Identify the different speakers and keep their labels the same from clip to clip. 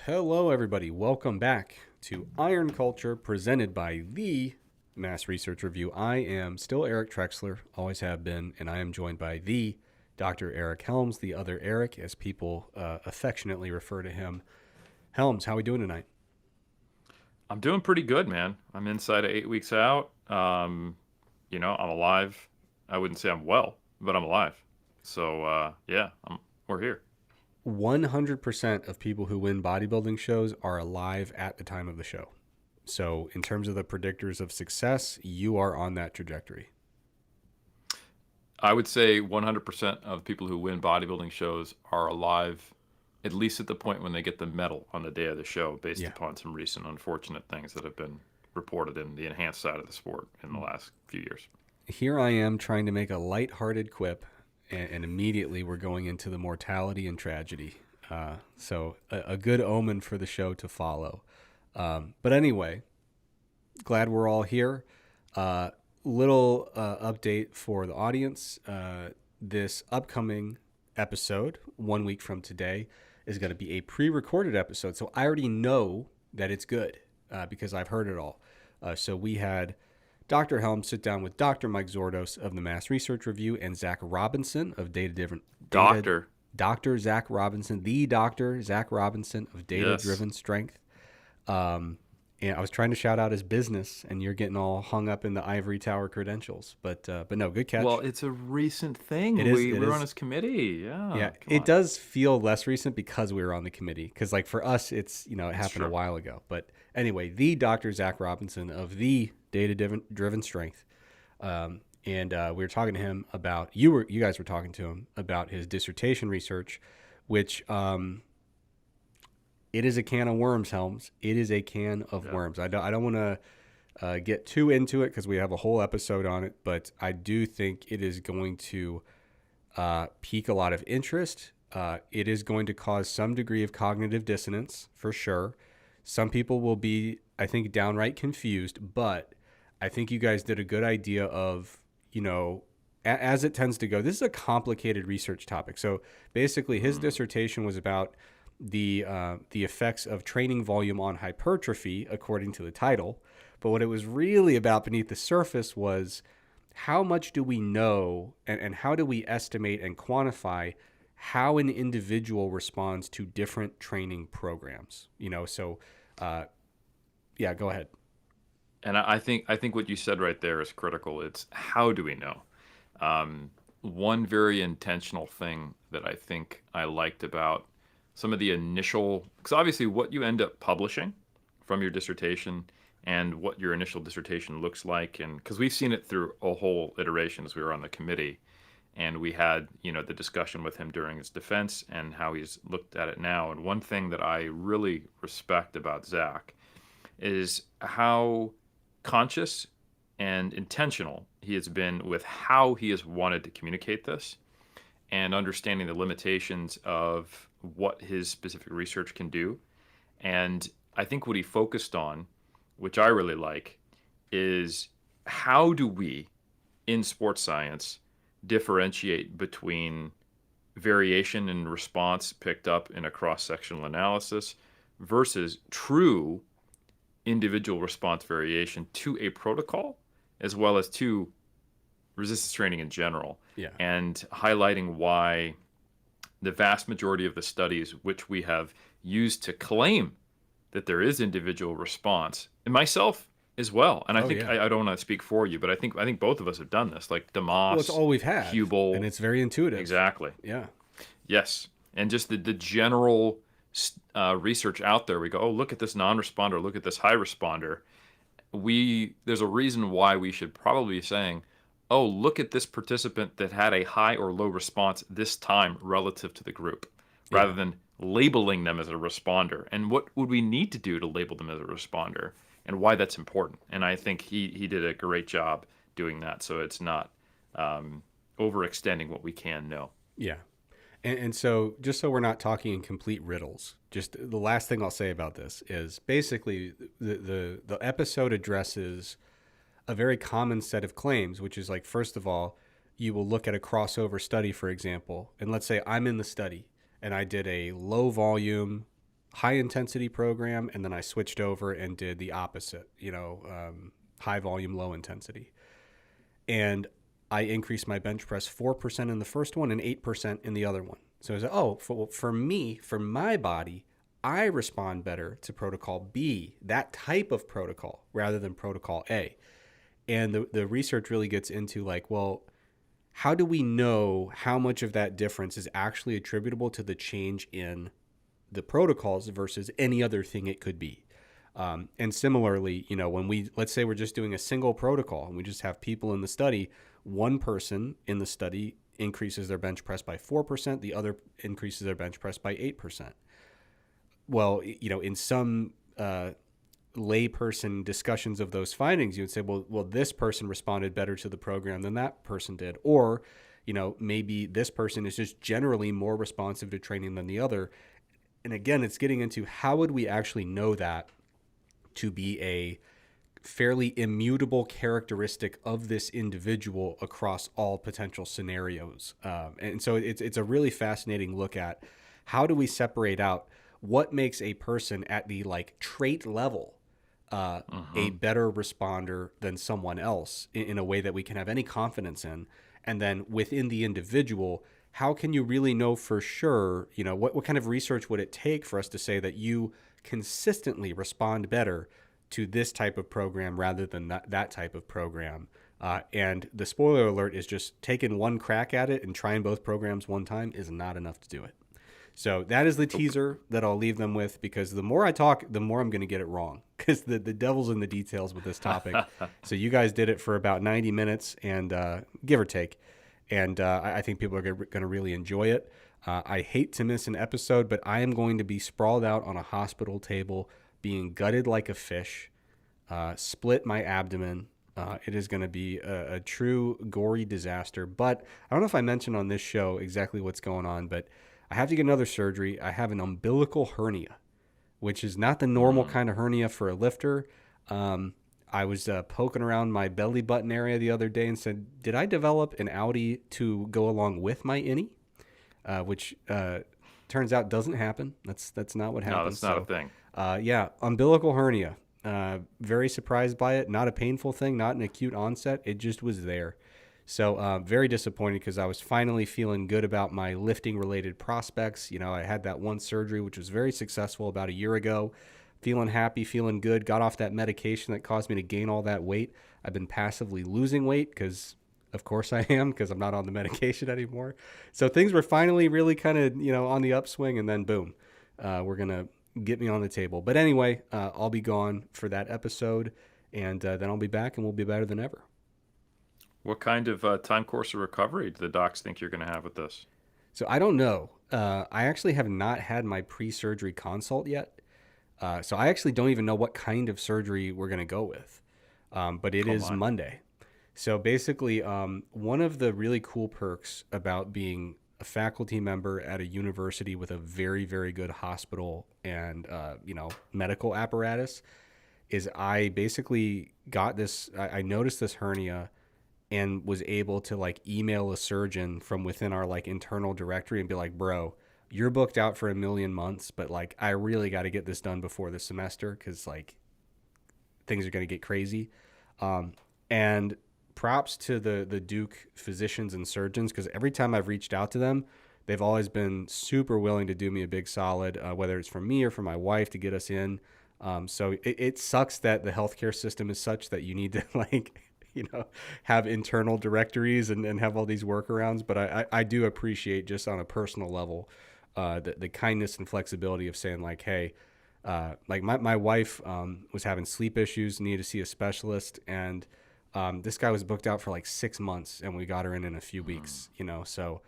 Speaker 1: Hello, everybody. Welcome back to Iron Culture, presented by the Mass Research Review. I am still Eric Trexler, always have been, and I am joined by the Dr. Eric Helms, the other Eric, as people affectionately refer to him. Helms, how are we doing tonight?
Speaker 2: I'm doing pretty good, man. I'm inside of 8 weeks out. I'm alive. I wouldn't say I'm well, but I'm alive. So yeah, we're here.
Speaker 1: 100% of people who win bodybuilding shows are alive at the time of the show. So, in terms of the predictors of success, you are on that trajectory.
Speaker 2: I would say 100% of people who win bodybuilding shows are alive, at least at the point when they get the medal on the day of the show, based
Speaker 1: Yeah.
Speaker 2: upon some recent unfortunate things that have been reported in the enhanced side of the sport in the last few years.
Speaker 1: Here I am trying to make a lighthearted quip, and immediately we're going into the mortality and tragedy. So a good omen for the show to follow. But anyway, glad we're all here. Little update for the audience. This upcoming episode, 1 week from today, is going to be a pre-recorded episode. So I already know that it's good because I've heard it all. So we had Dr. Helms sit down with Dr. Mike Zordos of the Mass Research Review and Zach Robinson of
Speaker 2: Doctor,
Speaker 1: Dr. Zach Robinson, the Dr. Zach Robinson of Data
Speaker 2: yes.
Speaker 1: Driven Strength. And I was trying to shout out his business, and you're getting all hung up in the ivory tower credentials. But no, good catch.
Speaker 2: Well, it's a recent thing.
Speaker 1: It is.
Speaker 2: We
Speaker 1: It
Speaker 2: were
Speaker 1: is.
Speaker 2: on his committee. Yeah,
Speaker 1: Yeah,
Speaker 2: come
Speaker 1: it
Speaker 2: on.
Speaker 1: does feel less recent because we were on the committee. Because like for us, it
Speaker 2: It's
Speaker 1: happened a
Speaker 2: true.
Speaker 1: while ago. But anyway, the Dr. Zach Robinson of the Data Driven Strength, and we were talking to him about you guys were talking to him about his dissertation research, which it is a can of worms, Helms. It is a can of
Speaker 2: Yeah.
Speaker 1: worms. I don't want to get too into it because we have a whole episode on it, but I do think it is going to pique a lot of interest. It is going to cause some degree of cognitive dissonance for sure. Some people will be, I think, downright confused, but I think you guys did a good idea of, as it tends to go, this is a complicated research topic. So basically, his
Speaker 2: Mm.
Speaker 1: dissertation was about the effects of training volume on hypertrophy, according to the title. But what it was really about beneath the surface was how much do we know and how do we estimate and quantify how an individual responds to different training programs? Yeah, go ahead.
Speaker 2: And I think what you said right there is critical. It's how do we know? One very intentional thing that I think I liked about some of the initial, because obviously what you end up publishing from your dissertation and what your initial dissertation looks like, and because we've seen it through a whole iteration as we were on the committee, and we had the discussion with him during his defense and how he's looked at it now. And one thing that I really respect about Zach is how conscious and intentional he has been with how he has wanted to communicate this and understanding the limitations of what his specific research can do. And I think what he focused on, which I really like, is how do we in sports science differentiate between variation in response picked up in a cross-sectional analysis versus true individual response variation to a protocol as well as to resistance training in general,
Speaker 1: Yeah.
Speaker 2: and highlighting why the vast majority of the studies which we have used to claim that there is individual response, and myself as well. And I
Speaker 1: Oh,
Speaker 2: think
Speaker 1: yeah.
Speaker 2: I don't want to speak for you, but I think both of us have done this, like
Speaker 1: Well, it's
Speaker 2: Demas,
Speaker 1: all we've had, and
Speaker 2: Hubel,
Speaker 1: it's very intuitive.
Speaker 2: exactly.
Speaker 1: Yeah.
Speaker 2: Yes, and just the general research out there. We go, oh, look at this non-responder, look at this high responder. There's a reason why we should probably be saying, oh, look at this participant that had a high or low response this time relative to the group, rather
Speaker 1: Yeah.
Speaker 2: than labeling them as a responder. And what would we need to do to label them as a responder, and why that's important? And I think he did a great job doing that, so it's not overextending what we can know.
Speaker 1: Yeah. And so, just so we're not talking in complete riddles, just the last thing I'll say about this is basically the episode addresses a very common set of claims, which is like, first of all, you will look at a crossover study, for example, and let's say I'm in the study and I did a low volume high intensity program, and then I switched over and did the opposite, high volume, low intensity. And I increased my bench press 4% in the first one and 8% in the other one. So I was like, oh, for me, for my body, I respond better to protocol B, that type of protocol, rather than protocol A. And the research really gets into like, well, how do we know how much of that difference is actually attributable to the change in the protocols versus any other thing it could be? And similarly, when let's say we're just doing a single protocol and we just have people in the study, one person in the study increases their bench press by 4%, the other increases their bench press by 8%. Well, in some layperson discussions of those findings, you would say, well, this person responded better to the program than that person did. Or, maybe this person is just generally more responsive to training than the other. And again, it's getting into how would we actually know that to be a fairly immutable characteristic of this individual across all potential scenarios. And so it's a really fascinating look at how do we separate out what makes a person at the like trait level a better responder than someone else in a way that we can have any confidence in. And then within the individual, how can you really know for sure, what kind of research would it take for us to say that you consistently respond better to this type of program rather than that type of program? And the spoiler alert is just taking one crack at it and trying both programs one time is not enough to do it. So that is the teaser that I'll leave them with, because the more I talk, the more I'm going to get it wrong, because the devil's in the details with this topic. So you guys did it for about 90 minutes and give or take. And I think people are going to really enjoy it. I hate to miss an episode, but I am going to be sprawled out on a hospital table, being gutted like a fish, split my abdomen. It is going to be a true gory disaster. But I don't know if I mentioned on this show exactly what's going on, but I have to get another surgery. I have an umbilical hernia, which is not the normal kind of hernia for a lifter. I was poking around my belly button area the other day and said, did I develop an Audi to go along with my innie? Which turns out doesn't happen. That's not what happens.
Speaker 2: No, that's not a thing.
Speaker 1: Yeah, umbilical hernia. Very surprised by it. Not a painful thing, not an acute onset. It just was there. So very disappointed, because I was finally feeling good about my lifting related prospects. I had that one surgery, which was very successful about a year ago. Feeling happy, feeling good, got off that medication that caused me to gain all that weight. I've been passively losing weight because, of course I am, because I'm not on the medication anymore. So things were finally really kind of, on the upswing, and then boom, we're going to get me on the table. But anyway, I'll be gone for that episode, and then I'll be back and we'll be better than ever.
Speaker 2: What kind of time course of recovery do the docs think you're going to have with this?
Speaker 1: So I don't know. I actually have not had my pre-surgery consult yet. So I actually don't even know what kind of surgery we're going to go with. But it is Monday. So basically, one of the really cool perks about being a faculty member at a university with a very, very good hospital and, medical apparatus is I basically got this, I noticed this hernia and was able to like email a surgeon from within our like internal directory and be like, bro, you're booked out for 1,000,000 months, but like I really got to get this done before the semester, because like things are going to get crazy. And props to the Duke physicians and surgeons, because every time I've reached out to them, they've always been super willing to do me a big solid, whether it's for me or for my wife, to get us in. So it sucks that the healthcare system is such that you need to like, have internal directories and have all these workarounds. But I do appreciate, just on a personal level, the kindness and flexibility of saying like, hey, like my wife was having sleep issues, needed to see a specialist, and this guy was booked out for like 6 months, and we got her in a few weeks, so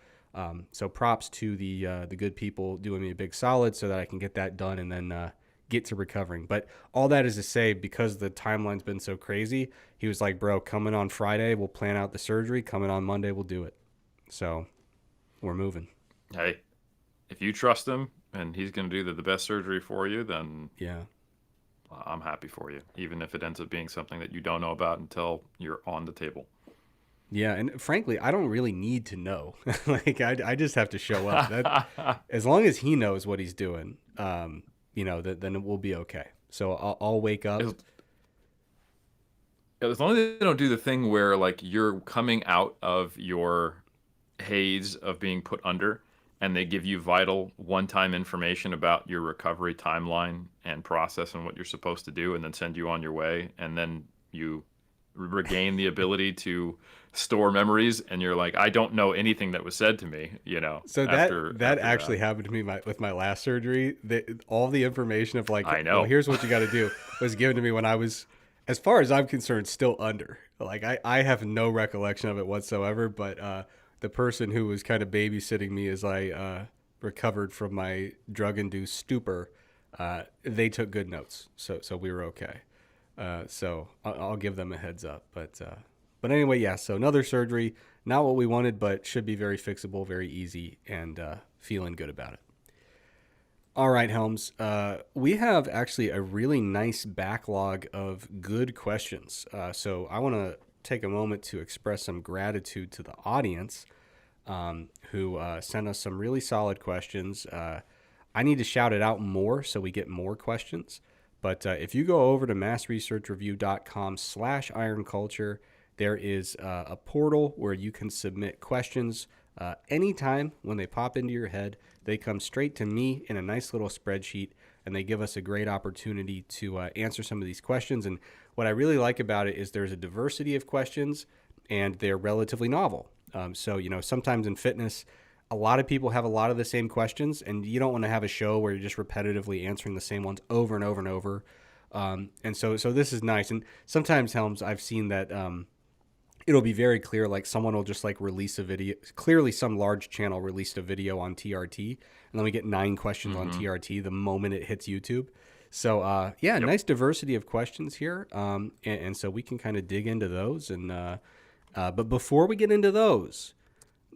Speaker 1: props to the good people doing me a big solid so that I can get that done and then get to recovering. But all that is to say, because the timeline's been so crazy, he was like, bro, coming on Friday, we'll plan out the surgery. Coming on Monday, we'll do it. So we're moving.
Speaker 2: Hey, if you trust him and he's going to do the best surgery for you, then
Speaker 1: yeah,
Speaker 2: I'm happy for you, even if it ends up being something that you don't know about until you're on the table.
Speaker 1: Yeah, and frankly, I don't really need to know. Like, I just have to show up. As long as he knows what he's doing, then we'll be okay. So I'll wake up.
Speaker 2: As long as they don't do the thing where like you're coming out of your haze of being put under and they give you vital one-time information about your recovery timeline and process and what you're supposed to do and then send you on your way, and then you regain the ability to store memories and you're like, I don't know anything that was said to me,
Speaker 1: So
Speaker 2: after
Speaker 1: that
Speaker 2: after
Speaker 1: actually happened to me with my last surgery. All the information of like,
Speaker 2: I
Speaker 1: well,
Speaker 2: know.
Speaker 1: here's what you got to do was given to me when I was, as far as I'm concerned, still under. Like I have no recollection of it whatsoever. But the person who was kind of babysitting me as I recovered from my drug-induced stupor, they took good notes. So we were okay. So I'll give them a heads up. But anyway, yeah. So another surgery, not what we wanted, but should be very fixable, very easy, and feeling good about it. All right, Helms. We have actually a really nice backlog of good questions. So I want to take a moment to express some gratitude to the audience who sent us some really solid questions. I need to shout it out more so we get more questions. But if you go over to massresearchreview.com/ironculture, there is a portal where you can submit questions anytime when they pop into your head. They come straight to me in a nice little spreadsheet, and they give us a great opportunity to answer some of these questions. And what I really like about it is there's a diversity of questions, and they're relatively novel. So, sometimes in fitness, a lot of people have a lot of the same questions, and you don't want to have a show where you're just repetitively answering the same ones over and over and over. And so this is nice. And sometimes, Helms, I've seen that it'll be very clear, like someone will just like release a video. Clearly, some large channel released a video on TRT, and then we get 9 questions on TRT the moment it hits YouTube. So,
Speaker 2: Yep.
Speaker 1: nice diversity of questions here. And so we can kind of dig into those. But before we get into those,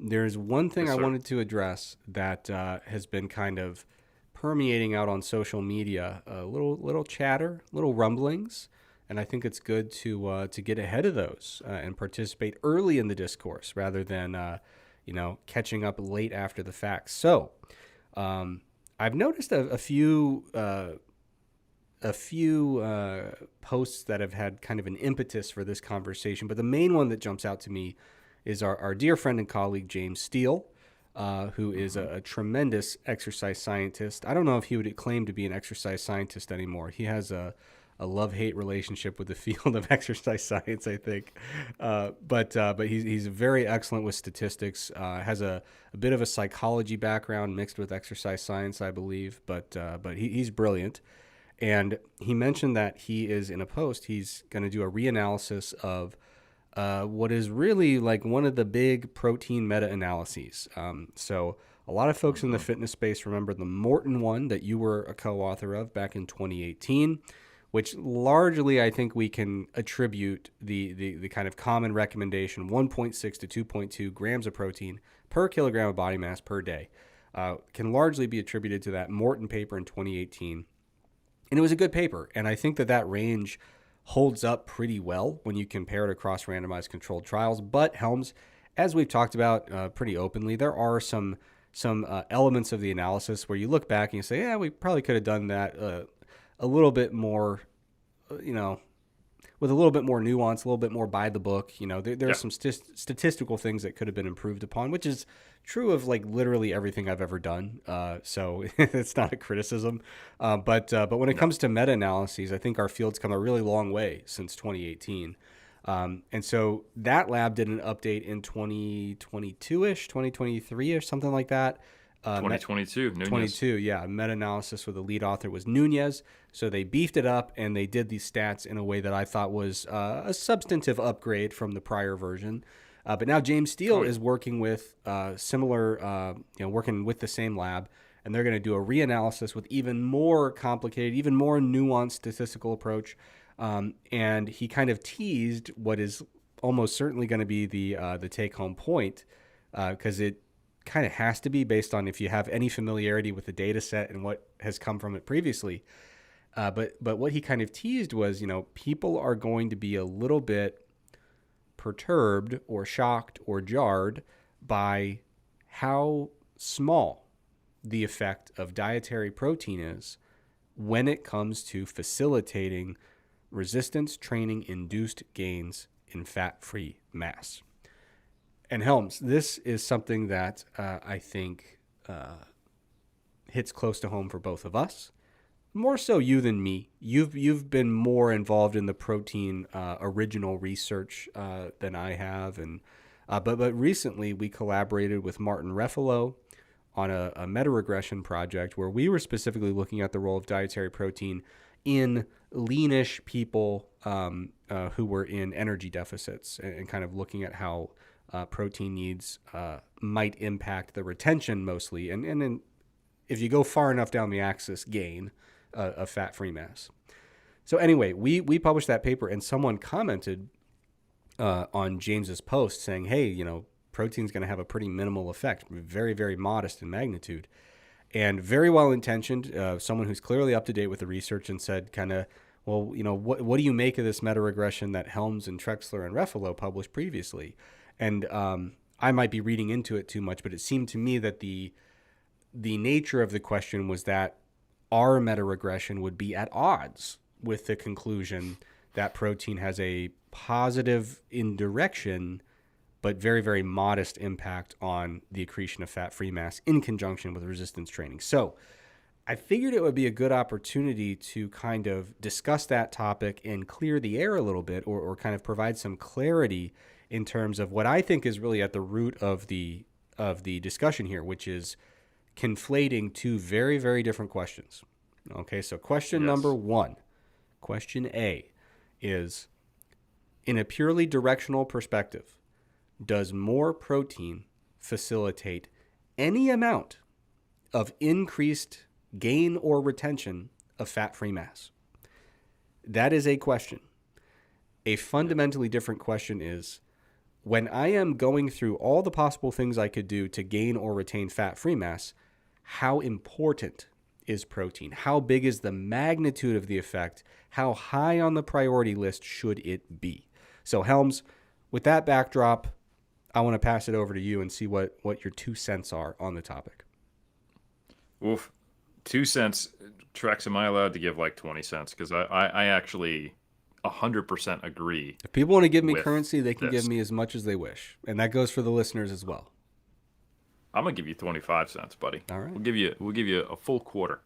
Speaker 1: there's one thing
Speaker 2: Yes,
Speaker 1: I
Speaker 2: sir.
Speaker 1: wanted to address that has been kind of permeating out on social media, a little chatter, little rumblings, and I think it's good to get ahead of those and participate early in the discourse rather than catching up late after the fact. So I've noticed a few posts that have had kind of an impetus for this conversation, but the main one that jumps out to me is our dear friend and colleague, James Steele, who is a tremendous exercise scientist. I don't know if he would claim to be an exercise scientist anymore. He has a love-hate relationship with the field of exercise science, I think. But he's very excellent with statistics, has a bit of a psychology background mixed with exercise science, I believe. But he's brilliant. And he mentioned that he is in a post, he's going to do a reanalysis of what is really like one of the big protein meta-analyses. So a lot of folks in the fitness space remember the Morton one that you were a co-author of back in 2018, which largely I think we can attribute the kind of common recommendation, 1.6 to 2.2 grams of protein per kilogram of body mass per day, can largely be attributed to that Morton paper in 2018. And it was a good paper. And I think that range holds up pretty well when you compare it across randomized controlled trials. But Helms, as we've talked about pretty openly, there are some elements of the analysis where you look back and you say, yeah, we probably could have done that a little bit more, with a little bit more nuance, a little bit more by the book. There are some statistical things that could have been improved upon, which is true of like literally everything I've ever done. So it's not a criticism. But when it comes to meta-analyses, I think our field's come a really long way since 2018. And so that lab did an update in 2022-ish, 2023-ish, something like that.
Speaker 2: 2022, Nunez.
Speaker 1: 22, yeah. Meta-analysis where the lead author was Nunez. So they beefed it up and they did these stats in a way that I thought was a substantive upgrade from the prior version. But now James Steele is working with working with the same lab, and they're going to do a reanalysis with even more complicated, even more nuanced statistical approach. And he kind of teased what is almost certainly going to be the take-home point, because it kind of has to be based on if you have any familiarity with the data set and what has come from it previously. But what he kind of teased was, people are going to be a little bit perturbed or shocked or jarred by how small the effect of dietary protein is when it comes to facilitating resistance training induced gains in fat-free mass. And Helms, this is something that I think hits close to home for both of us. More so you than me. You've been more involved in the protein original research than I have, and but recently we collaborated with Martin Refalo on a meta-regression project where we were specifically looking at the role of dietary protein in leanish people who were in energy deficits, and kind of looking at how protein needs might impact the retention mostly, and then if you go far enough down the axis, gain of fat-free mass. So anyway, we published that paper, and someone commented on James's post saying, hey, you know, protein's going to have a pretty minimal effect, very, very modest in magnitude. And very well-intentioned, someone who's clearly up to date with the research, and said kind of, well, you know, what do you make of this meta-regression that Helms and Trexler and Refalo published previously? And I might be reading into it too much, but it seemed to me that the nature of the question was that our meta-regression would be at odds with the conclusion that protein has a positive in direction, but very, very modest impact on the accretion of fat-free mass in conjunction with resistance training. So I figured it would be a good opportunity to kind of discuss that topic and clear the air a little bit, or kind of provide some clarity in terms of what I think is really at the root of the discussion here, which is conflating two very, very different questions. Okay, so question number one, question A, is in a purely directional perspective, does more protein facilitate any amount of increased gain or retention of fat-free mass? That is a question. A fundamentally different question is, when I am going through all the possible things I could do to gain or retain fat-free mass, how important is protein? How big is the magnitude of the effect? How high on the priority list should it be? So Helms, with that backdrop, I want to pass it over to you and see what your 2 cents are on the topic.
Speaker 2: Oof. 2 cents. Trex, am I allowed to give like 20 cents? Because I actually 100% agree.
Speaker 1: If people want to give me currency, they can give me as much as they wish. And that goes for the listeners as well.
Speaker 2: I'm gonna give you 25 cents, buddy.
Speaker 1: All right.
Speaker 2: We'll give you a full quarter.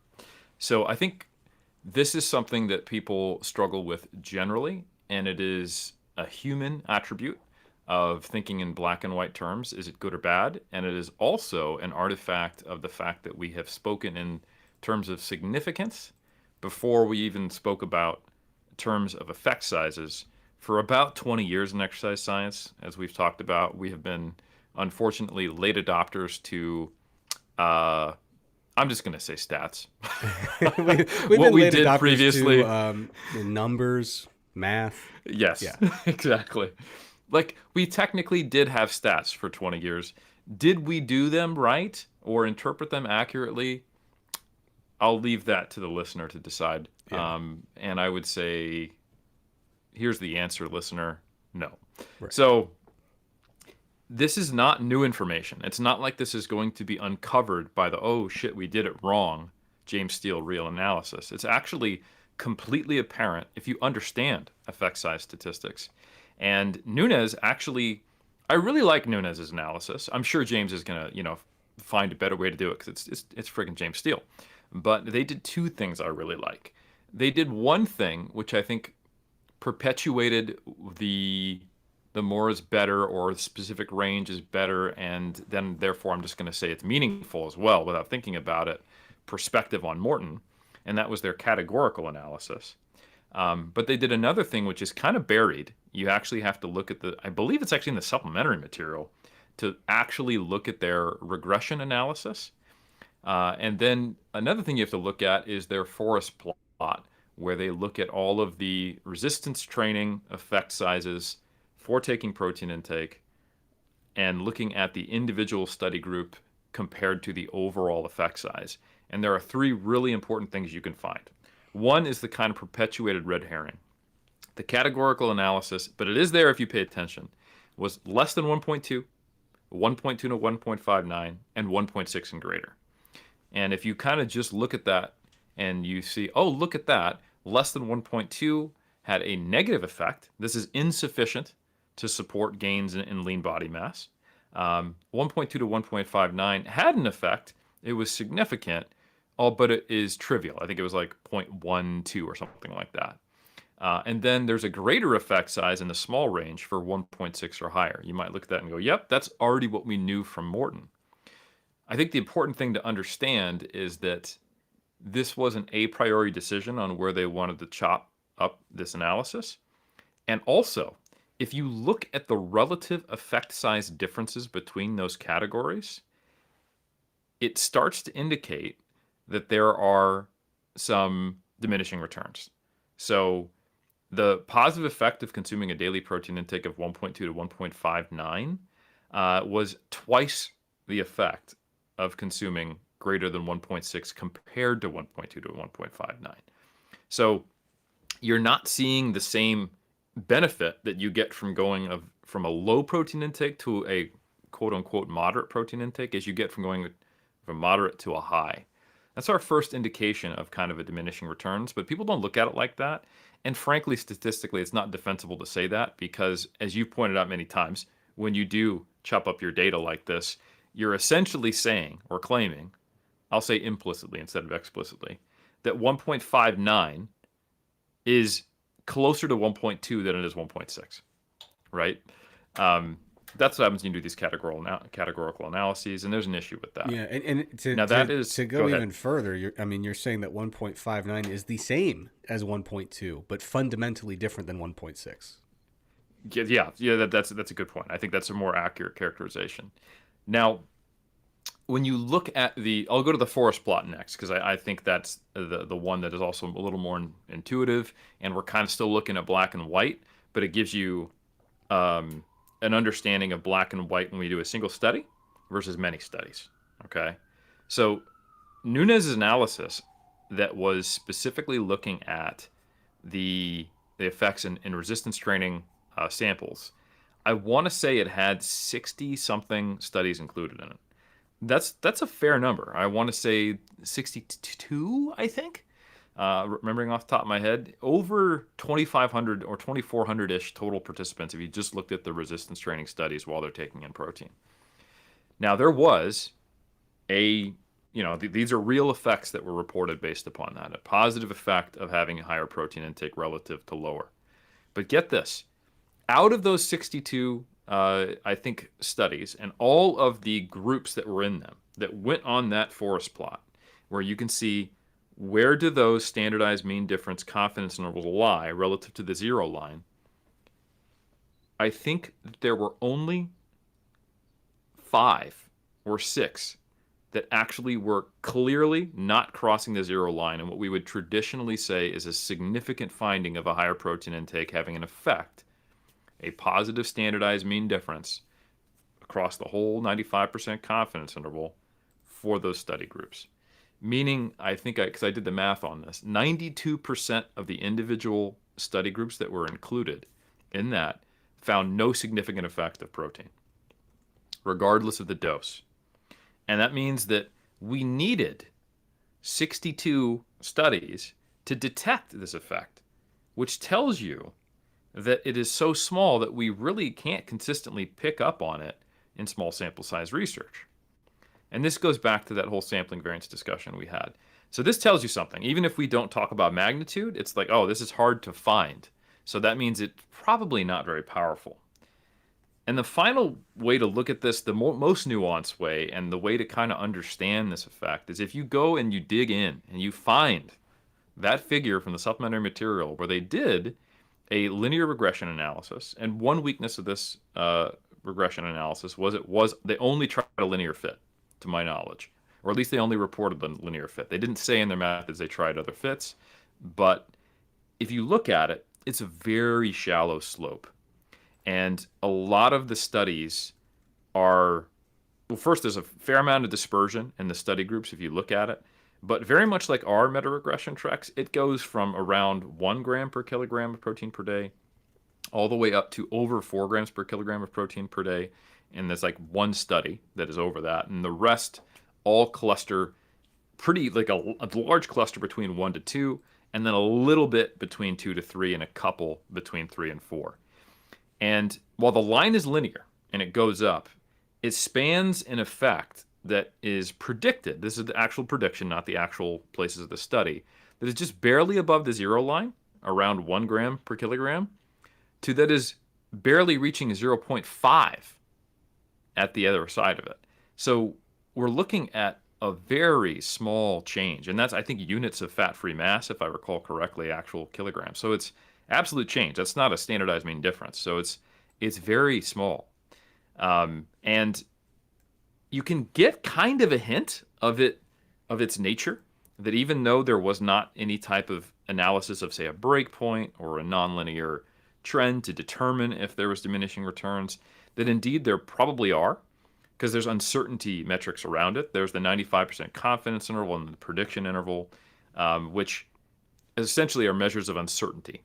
Speaker 2: So I think this is something that people struggle with generally, and it is a human attribute of thinking in black and white terms. Is it good or bad? And it is also an artifact of the fact that we have spoken in terms of significance before we even spoke about terms of effect sizes. For about 20 years in exercise science, as we've talked about, we have been unfortunately late adopters to I'm just going to say stats.
Speaker 1: We've
Speaker 2: what
Speaker 1: been
Speaker 2: we
Speaker 1: late
Speaker 2: did
Speaker 1: adopters
Speaker 2: previously.
Speaker 1: To, numbers, math.
Speaker 2: Yes,
Speaker 1: Yeah.
Speaker 2: exactly. Like, we technically did have stats for 20 years. Did we do them right or interpret them accurately? I'll leave that to the listener to decide.
Speaker 1: Yeah.
Speaker 2: And I would say, here's the answer, listener. No.
Speaker 1: Right.
Speaker 2: So this is not new information. It's not like this is going to be uncovered by the, oh shit, we did it wrong, James Steele real analysis. It's actually completely apparent if you understand effect size statistics. And Nunes actually, I really like Nunes's analysis. I'm sure James is going to, find a better way to do it because it's freaking James Steele. But they did 2 things I really like. They did one thing which I think perpetuated the more is better, or the specific range is better, and then therefore I'm just going to say it's meaningful as well without thinking about it, perspective on Morton, and that was their categorical analysis. But they did another thing which is kind of buried. You actually have to look at I believe it's actually in the supplementary material, to actually look at their regression analysis. And then another thing you have to look at is their forest plot, where they look at all of the resistance training effect sizes for taking protein intake and looking at the individual study group compared to the overall effect size. And there are 3 really important things you can find. One is the kind of perpetuated red herring. The categorical analysis, but it is there if you pay attention, was less than 1.2, 1.2 to 1.59, and 1.6 and greater. And if you kind of just look at that and you see, oh, look at that, less than 1.2 had a negative effect. This is insufficient to support gains in lean body mass. 1.2 to 1.59 had an effect. It was significant, but it is trivial. I think it was like 0.12 or something like that. And then there's a greater effect size in the small range for 1.6 or higher. You might look at that and go, yep, that's already what we knew from Morton. I think the important thing to understand is that this was an a priori decision on where they wanted to chop up this analysis. And also, if you look at the relative effect size differences between those categories, it starts to indicate that there are some diminishing returns. So the positive effect of consuming a daily protein intake of 1.2 to 1.59 was twice the effect of consuming greater than 1.6 compared to 1.2 to 1.59. So you're not seeing the same benefit that you get from going from a low protein intake to a quote unquote moderate protein intake as you get from going from moderate to a high. That's our first indication of kind of a diminishing returns, but people don't look at it like that. And frankly, statistically, it's not defensible to say that because, as you pointed out many times, when you do chop up your data like this, you're essentially saying or claiming, I'll say implicitly instead of explicitly, that 1.59 is closer to 1.2 than it is 1.6, right? That's what happens when you do these categorical analyses, and there's an issue with that.
Speaker 1: Yeah, and
Speaker 2: Now that is
Speaker 1: to go even further, you're saying that 1.59 is the same as 1.2, but fundamentally different than 1.6.
Speaker 2: Yeah, that's a good point. I think that's a more accurate characterization. Now, when you look at I'll go to the forest plot next because I think that's the one that is also a little more intuitive, and we're kind of still looking at black and white, but it gives you an understanding of black and white when we do a single study versus many studies. Okay, so Nunes' analysis that was specifically looking at the effects in resistance training samples, I want to say it had 60 something studies included in it. That's a fair number. I want to say 62, I think. Remembering off the top of my head, over 2,500 or 2,400-ish total participants if you just looked at the resistance training studies while they're taking in protein. Now, there was these are real effects that were reported based upon that. A positive effect of having a higher protein intake relative to lower. But get this. Out of those 62 I think, studies and all of the groups that were in them that went on that forest plot, where you can see where do those standardized mean difference confidence intervals lie relative to the zero line. I think there were only 5 or 6 that actually were clearly not crossing the zero line, and what we would traditionally say is a significant finding of a higher protein intake having an effect, a positive standardized mean difference across the whole 95% confidence interval for those study groups. Meaning, I think, because I did the math on this, 92% of the individual study groups that were included in that found no significant effect of protein, regardless of the dose. And that means that we needed 62 studies to detect this effect, which tells you that it is so small that we really can't consistently pick up on it in small sample size research. And this goes back to that whole sampling variance discussion we had. So this tells you something. Even if we don't talk about magnitude, it's like, oh, this is hard to find. So that means it's probably not very powerful. And the final way to look at this, the most nuanced way, and the way to kind of understand this effect is if you go and you dig in and you find that figure from the supplementary material where they did a linear regression analysis. And one weakness of this regression analysis was they only tried a linear fit, to my knowledge, or at least they only reported the linear fit. They didn't say in their methods they tried other fits, but if you look at it, it's a very shallow slope. And a lot of the studies are, well, first, there's a fair amount of dispersion in the study groups if you look at it. But very much like our meta-regression Trex, it goes from around 1 gram per kilogram of protein per day all the way up to over 4 grams per kilogram of protein per day. And there's like one study that is over that. And the rest all cluster pretty like a large cluster between 1 to 2, and then a little bit between 2 to 3, and a couple between 3 and 4. And while the line is linear and it goes up, it spans an effect that is predicted. This is the actual prediction, not the actual places of the study, that is just barely above the 0 line, around 1 gram per kilogram, to that is barely reaching 0.5 at the other side of it. So we're looking at a very small change. And that's, I think, units of fat-free mass, if I recall correctly, actual kilograms. So it's absolute change. That's not a standardized mean difference. So it's very small. And you can get kind of a hint of its nature, that even though there was not any type of analysis of, say, a breakpoint or a nonlinear trend to determine if there was diminishing returns, that indeed there probably are, because there's uncertainty metrics around it. There's the 95% confidence interval and the prediction interval, which essentially are measures of uncertainty.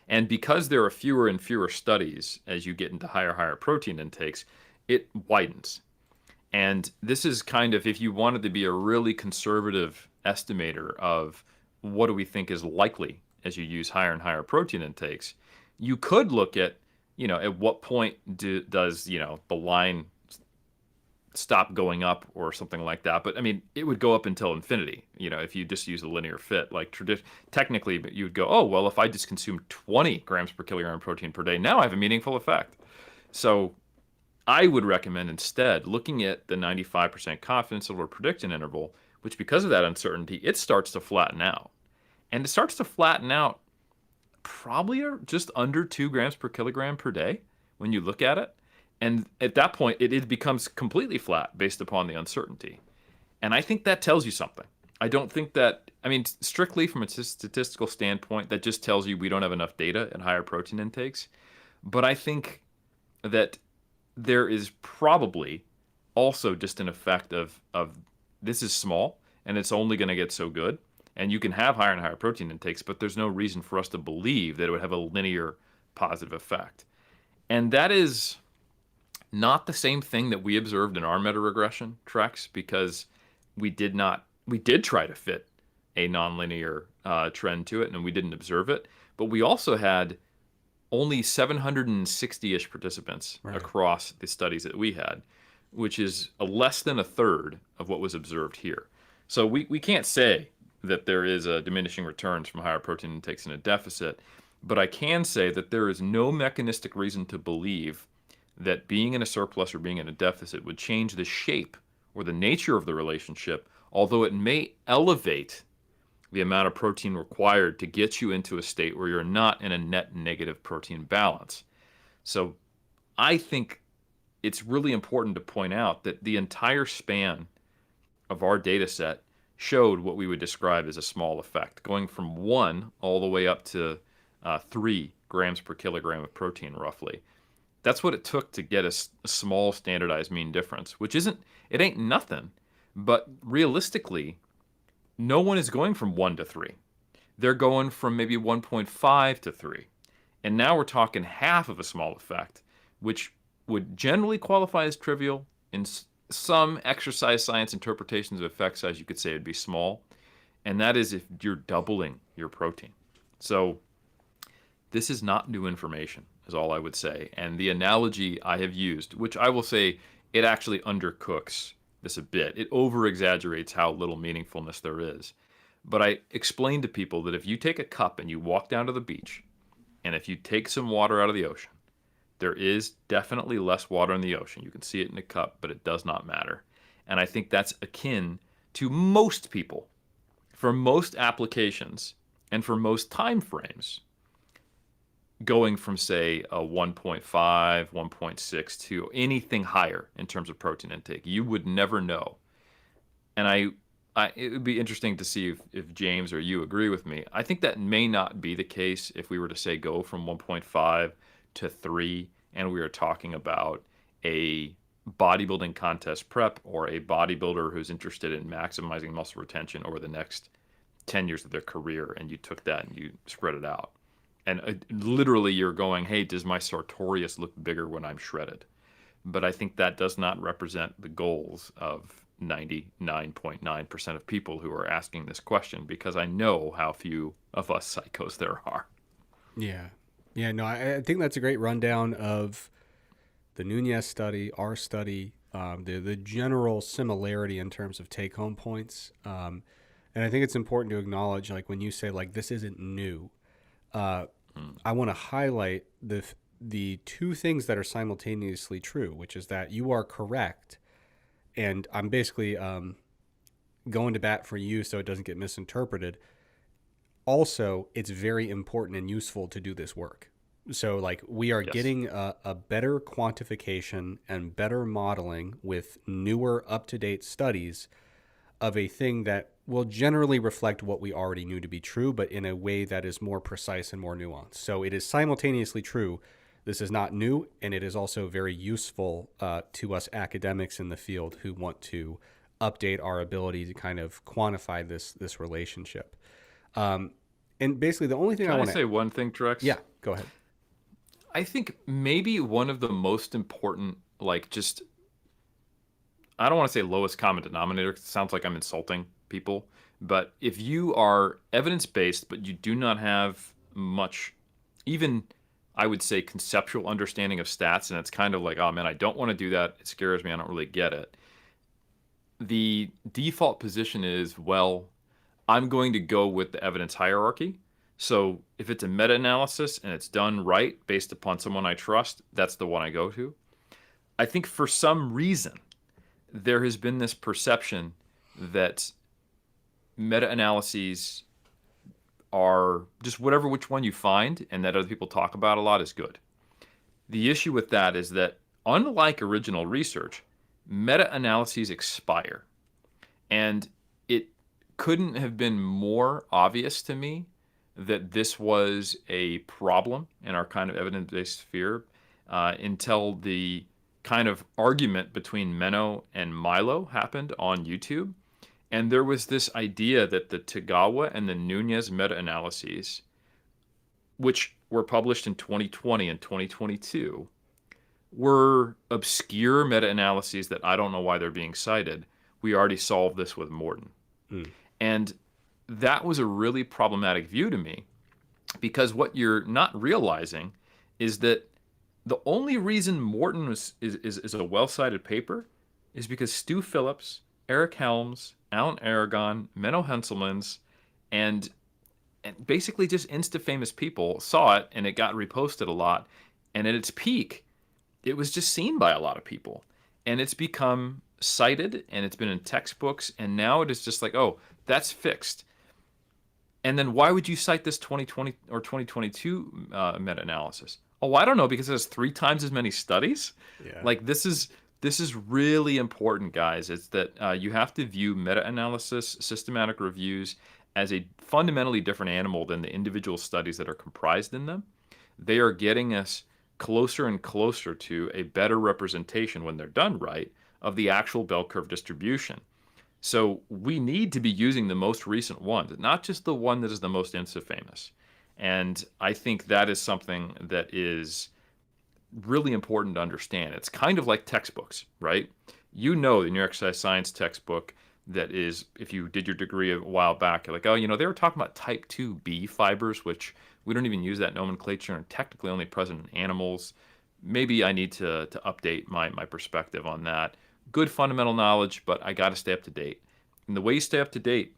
Speaker 2: And because there are fewer and fewer studies as you get into higher protein intakes, it widens. And this is kind of, if you wanted to be a really conservative estimator of what do we think is likely as you use higher and higher protein intakes, you could look at, at what point does, the line stop going up or something like that. But I mean, it would go up until infinity, if you just use a linear fit. Like technically, but you would go, oh, well, if I just consume 20 grams per kilogram protein per day, now I have a meaningful effect. So I would recommend instead looking at the 95% confidence interval or prediction interval, which because of that uncertainty, it starts to flatten out. And it starts to flatten out probably just under 2 grams per kilogram per day when you look at it. And at that point, it becomes completely flat based upon the uncertainty. And I think that tells you something. I don't think that, strictly from a statistical standpoint, that just tells you we don't have enough data in higher protein intakes. But I think that there is probably also just an effect of this is small and it's only going to get so good. And you can have higher and higher protein intakes, but there's no reason for us to believe that it would have a linear positive effect. And that is not the same thing that we observed in our meta-regression, Trex, because we did try to fit a nonlinear trend to it, and we didn't observe it. But we also had only 760-ish participants across the studies that we had, which is less than a third of what was observed here. So we can't say that there is a diminishing returns from higher protein intakes in a deficit, but I can say that there is no mechanistic reason to believe that being in a surplus or being in a deficit would change the shape or the nature of the relationship, although it may elevate the amount of protein required to get you into a state where you're not in a net negative protein balance. So I think it's really important to point out that the entire span of our data set showed what we would describe as a small effect, going from 1 all the way up to 3 grams per kilogram of protein, roughly. That's what it took to get a small standardized mean difference, which ain't nothing, but realistically, no one is going from 1 to 3. They're going from maybe 1.5 to 3. And now we're talking half of a small effect, which would generally qualify as trivial. In some exercise science interpretations of effect size, you could say it'd be small. And that is if you're doubling your protein. So this is not new information, is all I would say. And the analogy I have used, which I will say it actually undercooks this a bit. It over-exaggerates how little meaningfulness there is. But I explain to people that if you take a cup and you walk down to the beach, and if you take some water out of the ocean, there is definitely less water in the ocean. You can see it in a cup, but it does not matter. And I think that's akin to most people, for most applications, and for most time frames, going from, say, a 1.5, 1.6 to anything higher in terms of protein intake. You would never know. And it would be interesting to see if James or you agree with me. I think that may not be the case if we were to, say, go from 1.5 to 3, and we are talking about a bodybuilding contest prep or a bodybuilder who's interested in maximizing muscle retention over the next 10 years of their career, and you took that and you spread it out. And literally you're going, hey, does my sartorius look bigger when I'm shredded? But I think that does not represent the goals of 99.9% of people who are asking this question, because I know how few of us psychos there are.
Speaker 1: Yeah. Yeah, no, I think that's a great rundown of the Nunez study, our study, the general similarity in terms of take home points. And I think it's important to acknowledge, like when you say like this isn't new, I want to highlight the two things that are simultaneously true, which is that you are correct, and I'm basically going to bat for you so it doesn't get misinterpreted. Also, it's very important and useful to do this work. So, like, we are
Speaker 2: Yes.
Speaker 1: getting a better quantification and better modeling with newer, up to date studies of a thing that will generally reflect what we already knew to be true, but in a way that is more precise and more nuanced. So, it is simultaneously true. This is not new, and it is also very useful to us academics in the field who want to update our ability to kind of quantify this relationship. And basically, the only thing
Speaker 2: Can
Speaker 1: I
Speaker 2: I
Speaker 1: want to,
Speaker 2: say one thing, Trex?
Speaker 1: yeah, go ahead.
Speaker 2: I think maybe one of the most important, like, just, I don't want to say lowest common denominator, 'cause it sounds like I'm insulting people. But if you are evidence based, but you do not have much, even I would say conceptual understanding of stats, and it's kind of like, oh man, I don't want to do that. It scares me. I don't really get it. The default position is, well, I'm going to go with the evidence hierarchy. So if it's a meta-analysis and it's done right based upon someone I trust, that's the one I go to. I think for some reason, there has been this perception that meta-analyses are just whatever which one you find and that other people talk about a lot is good. The issue with that is that, unlike original research, meta-analyses expire. And it couldn't have been more obvious to me that this was a problem in our kind of evidence-based sphere until the kind of argument between Menno and Milo happened on YouTube. And there was this idea that the Tagawa and the Nunez meta-analyses, which were published in 2020 and 2022, were obscure meta-analyses that I don't know why they're being cited. We already solved this with Morton. And that was a really problematic view to me, because what you're not realizing is that the only reason Morton is a well-cited paper is because Stu Phillips, Eric Helms, Alan Aragon, Menno Henselmans, and basically just insta-famous people saw it, and it got reposted a lot. And at its peak, it was just seen by a lot of people. And it's become cited, and it's been in textbooks, and now it is just like, oh, that's fixed. And then why would you cite this 2020 or 2022 meta-analysis? Oh, I don't know, because it has 3 times as many studies.
Speaker 1: Yeah.
Speaker 2: Like, this is really important, guys. It's that you have to view meta-analysis, systematic reviews, as a fundamentally different animal than the individual studies that are comprised in them. They are getting us closer and closer to a better representation, when they're done right, of the actual bell curve distribution. So we need to be using the most recent one, not just the one that is the most insta-famous. And I think that is something that is really important to understand. It's kind of like textbooks, right? You know, in your exercise science textbook, that is, if you did your degree a while back, you're like, oh, they were talking about type 2B fibers, which we don't even use that nomenclature, and technically only present in animals. Maybe I need to update my perspective on that. Good fundamental knowledge, but I got to stay up to date. And the way you stay up to date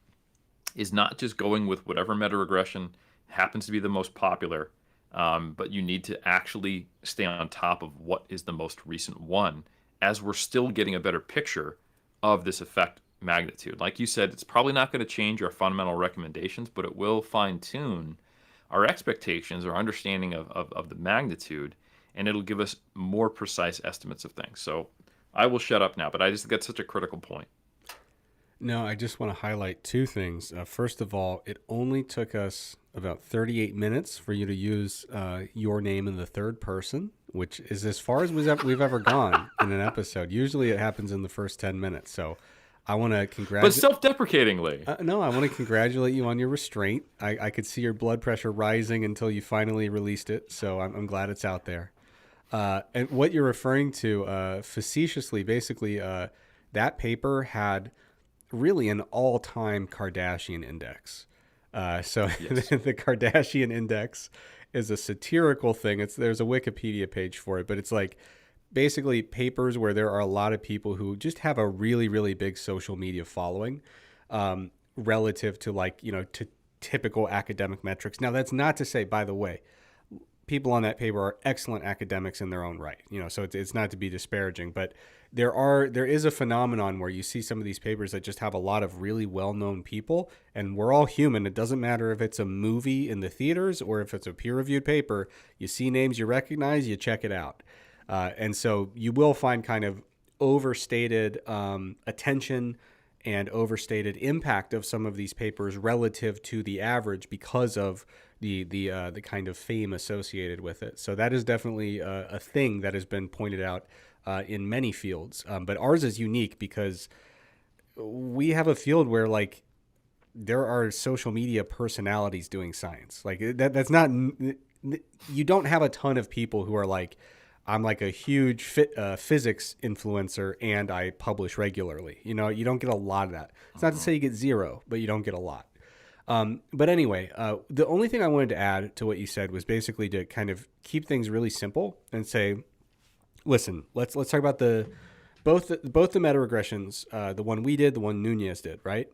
Speaker 2: is not just going with whatever meta-regression happens to be the most popular, but you need to actually stay on top of what is the most recent one, as we're still getting a better picture of this effect magnitude. Like you said, it's probably not going to change our fundamental recommendations, but it will fine-tune our expectations or understanding of the magnitude, and it'll give us more precise estimates of things. So I will shut up now, but I just think that's such a critical point.
Speaker 1: No, I just want to highlight 2 things. First of all, it only took us about 38 minutes for you to use your name in the third person, which is as far as we've ever gone in an episode. Usually it happens in the first 10 minutes. So I want to
Speaker 2: But
Speaker 1: congratulate.
Speaker 2: self-deprecatingly.
Speaker 1: No, I want to congratulate you on your restraint. I could see your blood pressure rising until you finally released it. So I'm glad it's out there. And what you're referring to facetiously, basically, that paper had really an all-time Kardashian index. So
Speaker 2: Yes.
Speaker 1: the Kardashian index is a satirical thing. There's a Wikipedia page for it, but it's like basically papers where there are a lot of people who just have a really, really big social media following, relative to like, to typical academic metrics. Now, that's not to say, by the way, people on that paper are excellent academics in their own right, so it's not to be disparaging, but there is a phenomenon where you see some of these papers that just have a lot of really well-known people, and we're all human. It doesn't matter if it's a movie in the theaters or if it's a peer-reviewed paper. You see names you recognize, you check it out. And so you will find kind of overstated attention and overstated impact of some of these papers relative to the average because of the kind of fame associated with it. So that is definitely a thing that has been pointed out in many fields. But ours is unique because we have a field where like there are social media personalities doing science. Like that's not, you don't have a ton of people who are like, I'm like a huge physics influencer and I publish regularly. You don't get a lot of that. It's not to say you get zero, but you don't get a lot. But anyway, the only thing I wanted to add to what you said was basically to kind of keep things really simple and say, listen, let's talk about both the meta-regressions, the one we did, the one Nunez did, right?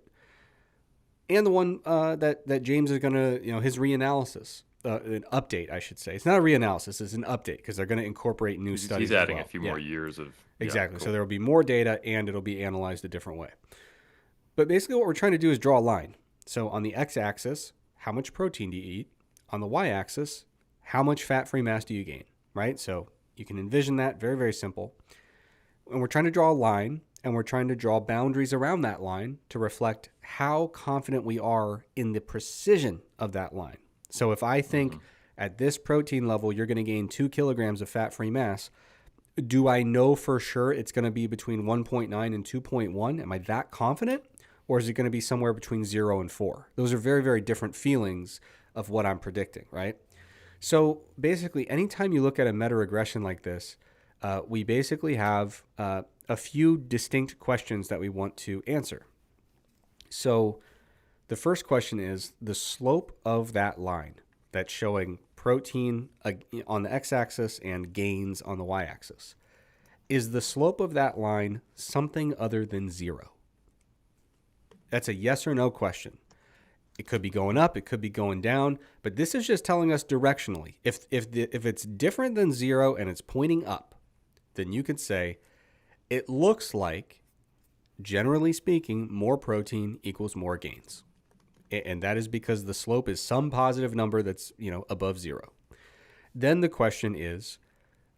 Speaker 1: And the one that James is going to, his reanalysis. An update, I should say. It's not a reanalysis, it's an update because they're going to incorporate new studies.
Speaker 2: He's adding
Speaker 1: as well.
Speaker 2: a few more years of...
Speaker 1: Exactly.
Speaker 2: Cool.
Speaker 1: So there will be more data and it'll be analyzed a different way. But basically what we're trying to do is draw a line. So on the x-axis, how much protein do you eat? On the y-axis, how much fat-free mass do you gain? Right? So you can envision that, very, very simple. And we're trying to draw a line, and we're trying to draw boundaries around that line to reflect how confident we are in the precision of that line. So if I think at this protein level, you're going to gain 2 kilograms of fat-free mass, do I know for sure it's going to be between 1.9 and 2.1? Am I that confident? Or is it going to be somewhere between 0 and 4? Those are very, very different feelings of what I'm predicting, right? So basically, anytime you look at a meta-regression like this, we basically have a few distinct questions that we want to answer. So the first question is the slope of that line that's showing protein on the x-axis and gains on the y-axis. Is the slope of that line something other than 0? That's a yes or no question. It could be going up, it could be going down, but this is just telling us directionally. If it's different than 0 and it's pointing up, then you could say it looks like, generally speaking, more protein equals more gains. And that is because the slope is some positive number that's, above 0. Then the question is,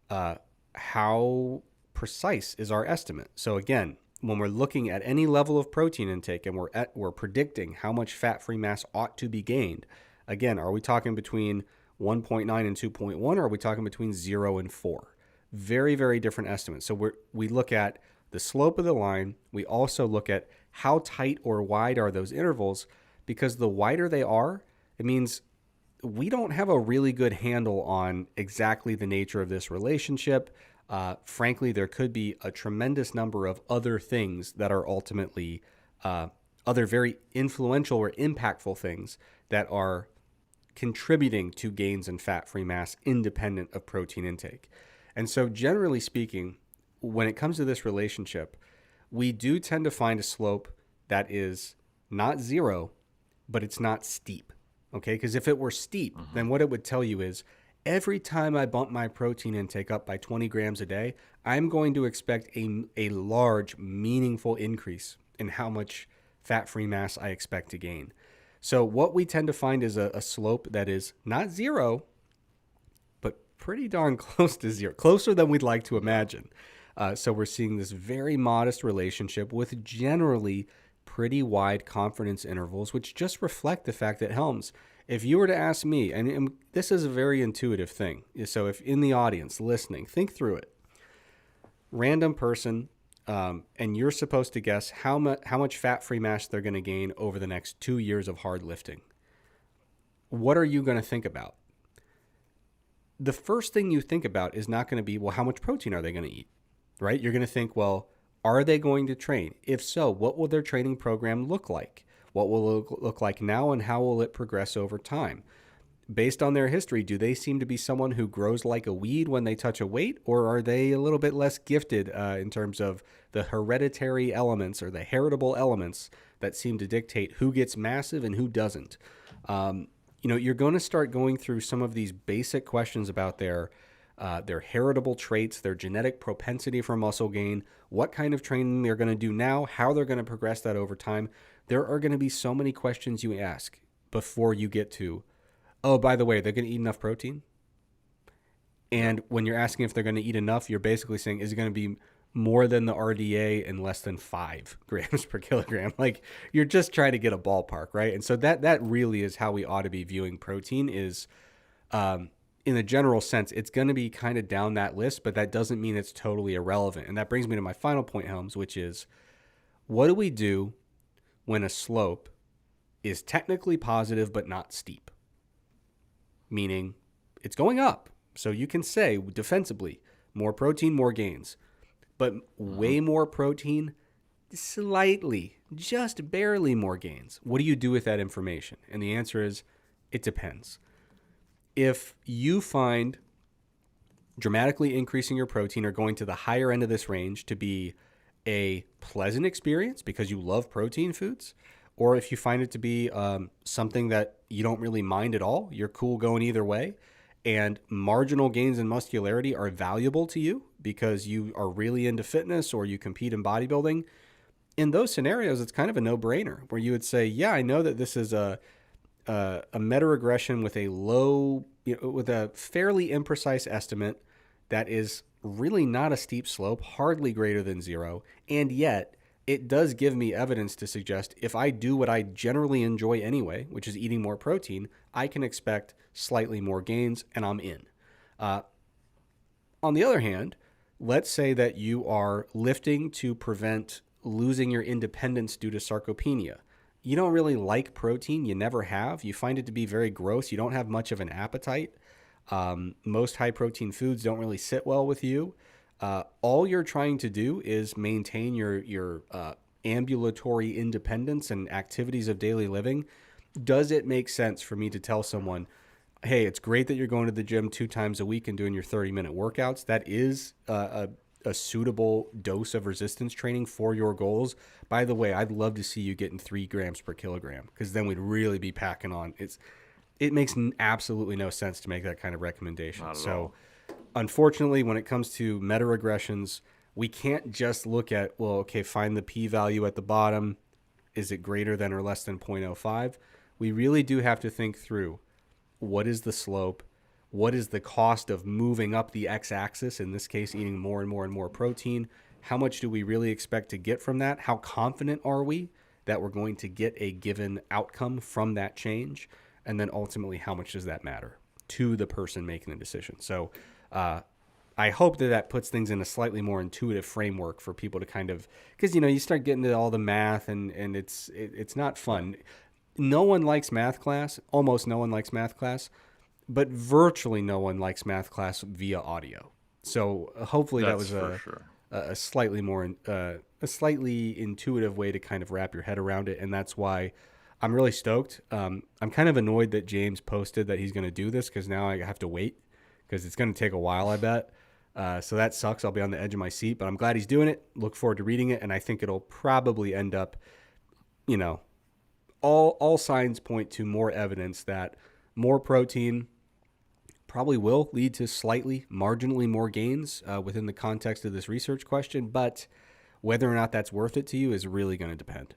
Speaker 1: how precise is our estimate? So again, when we're looking at any level of protein intake and we're predicting how much fat-free mass ought to be gained, again, are we talking between 1.9 and 2.1, or are we talking between 0 and 4? Very, very different estimates. So we look at the slope of the line. We also look at how tight or wide are those intervals, because the wider they are, it means we don't have a really good handle on exactly the nature of this relationship. Frankly, there could be a tremendous number of other things that are ultimately other very influential or impactful things that are contributing to gains in fat-free mass independent of protein intake. And so generally speaking, when it comes to this relationship, we do tend to find a slope that is not 0, but it's not steep. Okay, because if it were steep, then what it would tell you is every time I bump my protein intake up by 20 grams a day, I'm going to expect a large, meaningful increase in how much fat-free mass I expect to gain. So what we tend to find is a slope that is not 0, but pretty darn close to 0, closer than we'd like to imagine. So we're seeing this very modest relationship with generally pretty wide confidence intervals, which just reflect the fact that Helms, if you were to ask me, and this is a very intuitive thing, so if in the audience listening, think through it. Random person, and you're supposed to guess how much fat-free mass they're going to gain over the next 2 years of hard lifting. What are you going to think about? The first thing you think about is not going to be, well, how much protein are they going to eat, right? You're going to think, well, Are they going to train? If so, what will their training program look like? What will it look like now, and how will it progress over time? Based on their history, do they seem to be someone who grows like a weed when they touch a weight, or are they a little bit less gifted in terms of the hereditary elements or the heritable elements that seem to dictate who gets massive and who doesn't? You're going to start going through some of these basic questions about their heritable traits, their genetic propensity for muscle gain, what kind of training they're going to do now, how they're going to progress that over time. There are going to be so many questions you ask before you get to, oh, by the way, they're going to eat enough protein. And when you're asking if they're going to eat enough, you're basically saying, is it going to be more than the RDA and less than 5 grams per kilogram? Like, you're just trying to get a ballpark, right? And so that really is how we ought to be viewing protein is, in a general sense, it's going to be kind of down that list, but that doesn't mean it's totally irrelevant. And that brings me to my final point, Helms, which is, what do we do when a slope is technically positive but not steep? Meaning it's going up. So you can say defensively, more protein, more gains. But way more protein, slightly, just barely more gains. What do you do with that information? And the answer is, it depends. If you find dramatically increasing your protein or going to the higher end of this range to be a pleasant experience because you love protein foods, or if you find it to be something that you don't really mind at all, you're cool going either way, and marginal gains in muscularity are valuable to you because you are really into fitness or you compete in bodybuilding, in those scenarios, it's kind of a no-brainer where you would say, yeah, I know that this is a meta-regression with a low, with a fairly imprecise estimate that is really not a steep slope, hardly greater than 0, and yet it does give me evidence to suggest if I do what I generally enjoy anyway, which is eating more protein, I can expect slightly more gains, and I'm in. On the other hand, let's say that you are lifting to prevent losing your independence due to sarcopenia. You don't really like protein. You never have. You find it to be very gross. You don't have much of an appetite. Most high protein foods don't really sit well with you. All you're trying to do is maintain your ambulatory independence and activities of daily living. Does it make sense for me to tell someone, hey, it's great that you're going to the gym 2 times a week and doing your 30-minute workouts? That is a suitable dose of resistance training for your goals. By the way, I'd love to see you getting 3 grams per kilogram, because then we'd really be packing on. It makes absolutely no sense to make that kind of recommendation. So unfortunately, when it comes to meta-regressions, we can't just look at, well, okay, find the p-value at the bottom. Is it greater than or less than 0.05? We really do have to think through, what is the slope? What is the cost of moving up the x-axis, in this case, eating more and more and more protein? How much do we really expect to get from that? How confident are we that we're going to get a given outcome from that change? And then ultimately, how much does that matter to the person making the decision? So I hope that puts things in a slightly more intuitive framework for people to kind of, because, you start getting to all the math and it's not fun. No one likes math class. Almost no one likes math class. But virtually no one likes math class via audio. So hopefully that was a slightly more a slightly intuitive way to kind of wrap your head around it, and that's why I'm really stoked. I'm kind of annoyed that James posted that he's going to do this, because now I have to wait, because it's going to take a while, I bet. So that sucks. I'll be on the edge of my seat, but I'm glad he's doing it. Look forward to reading it, and I think it'll probably end up, all signs point to more evidence that more protein probably will lead to slightly, marginally more gains within the context of this research question, but whether or not that's worth it to you is really going to depend.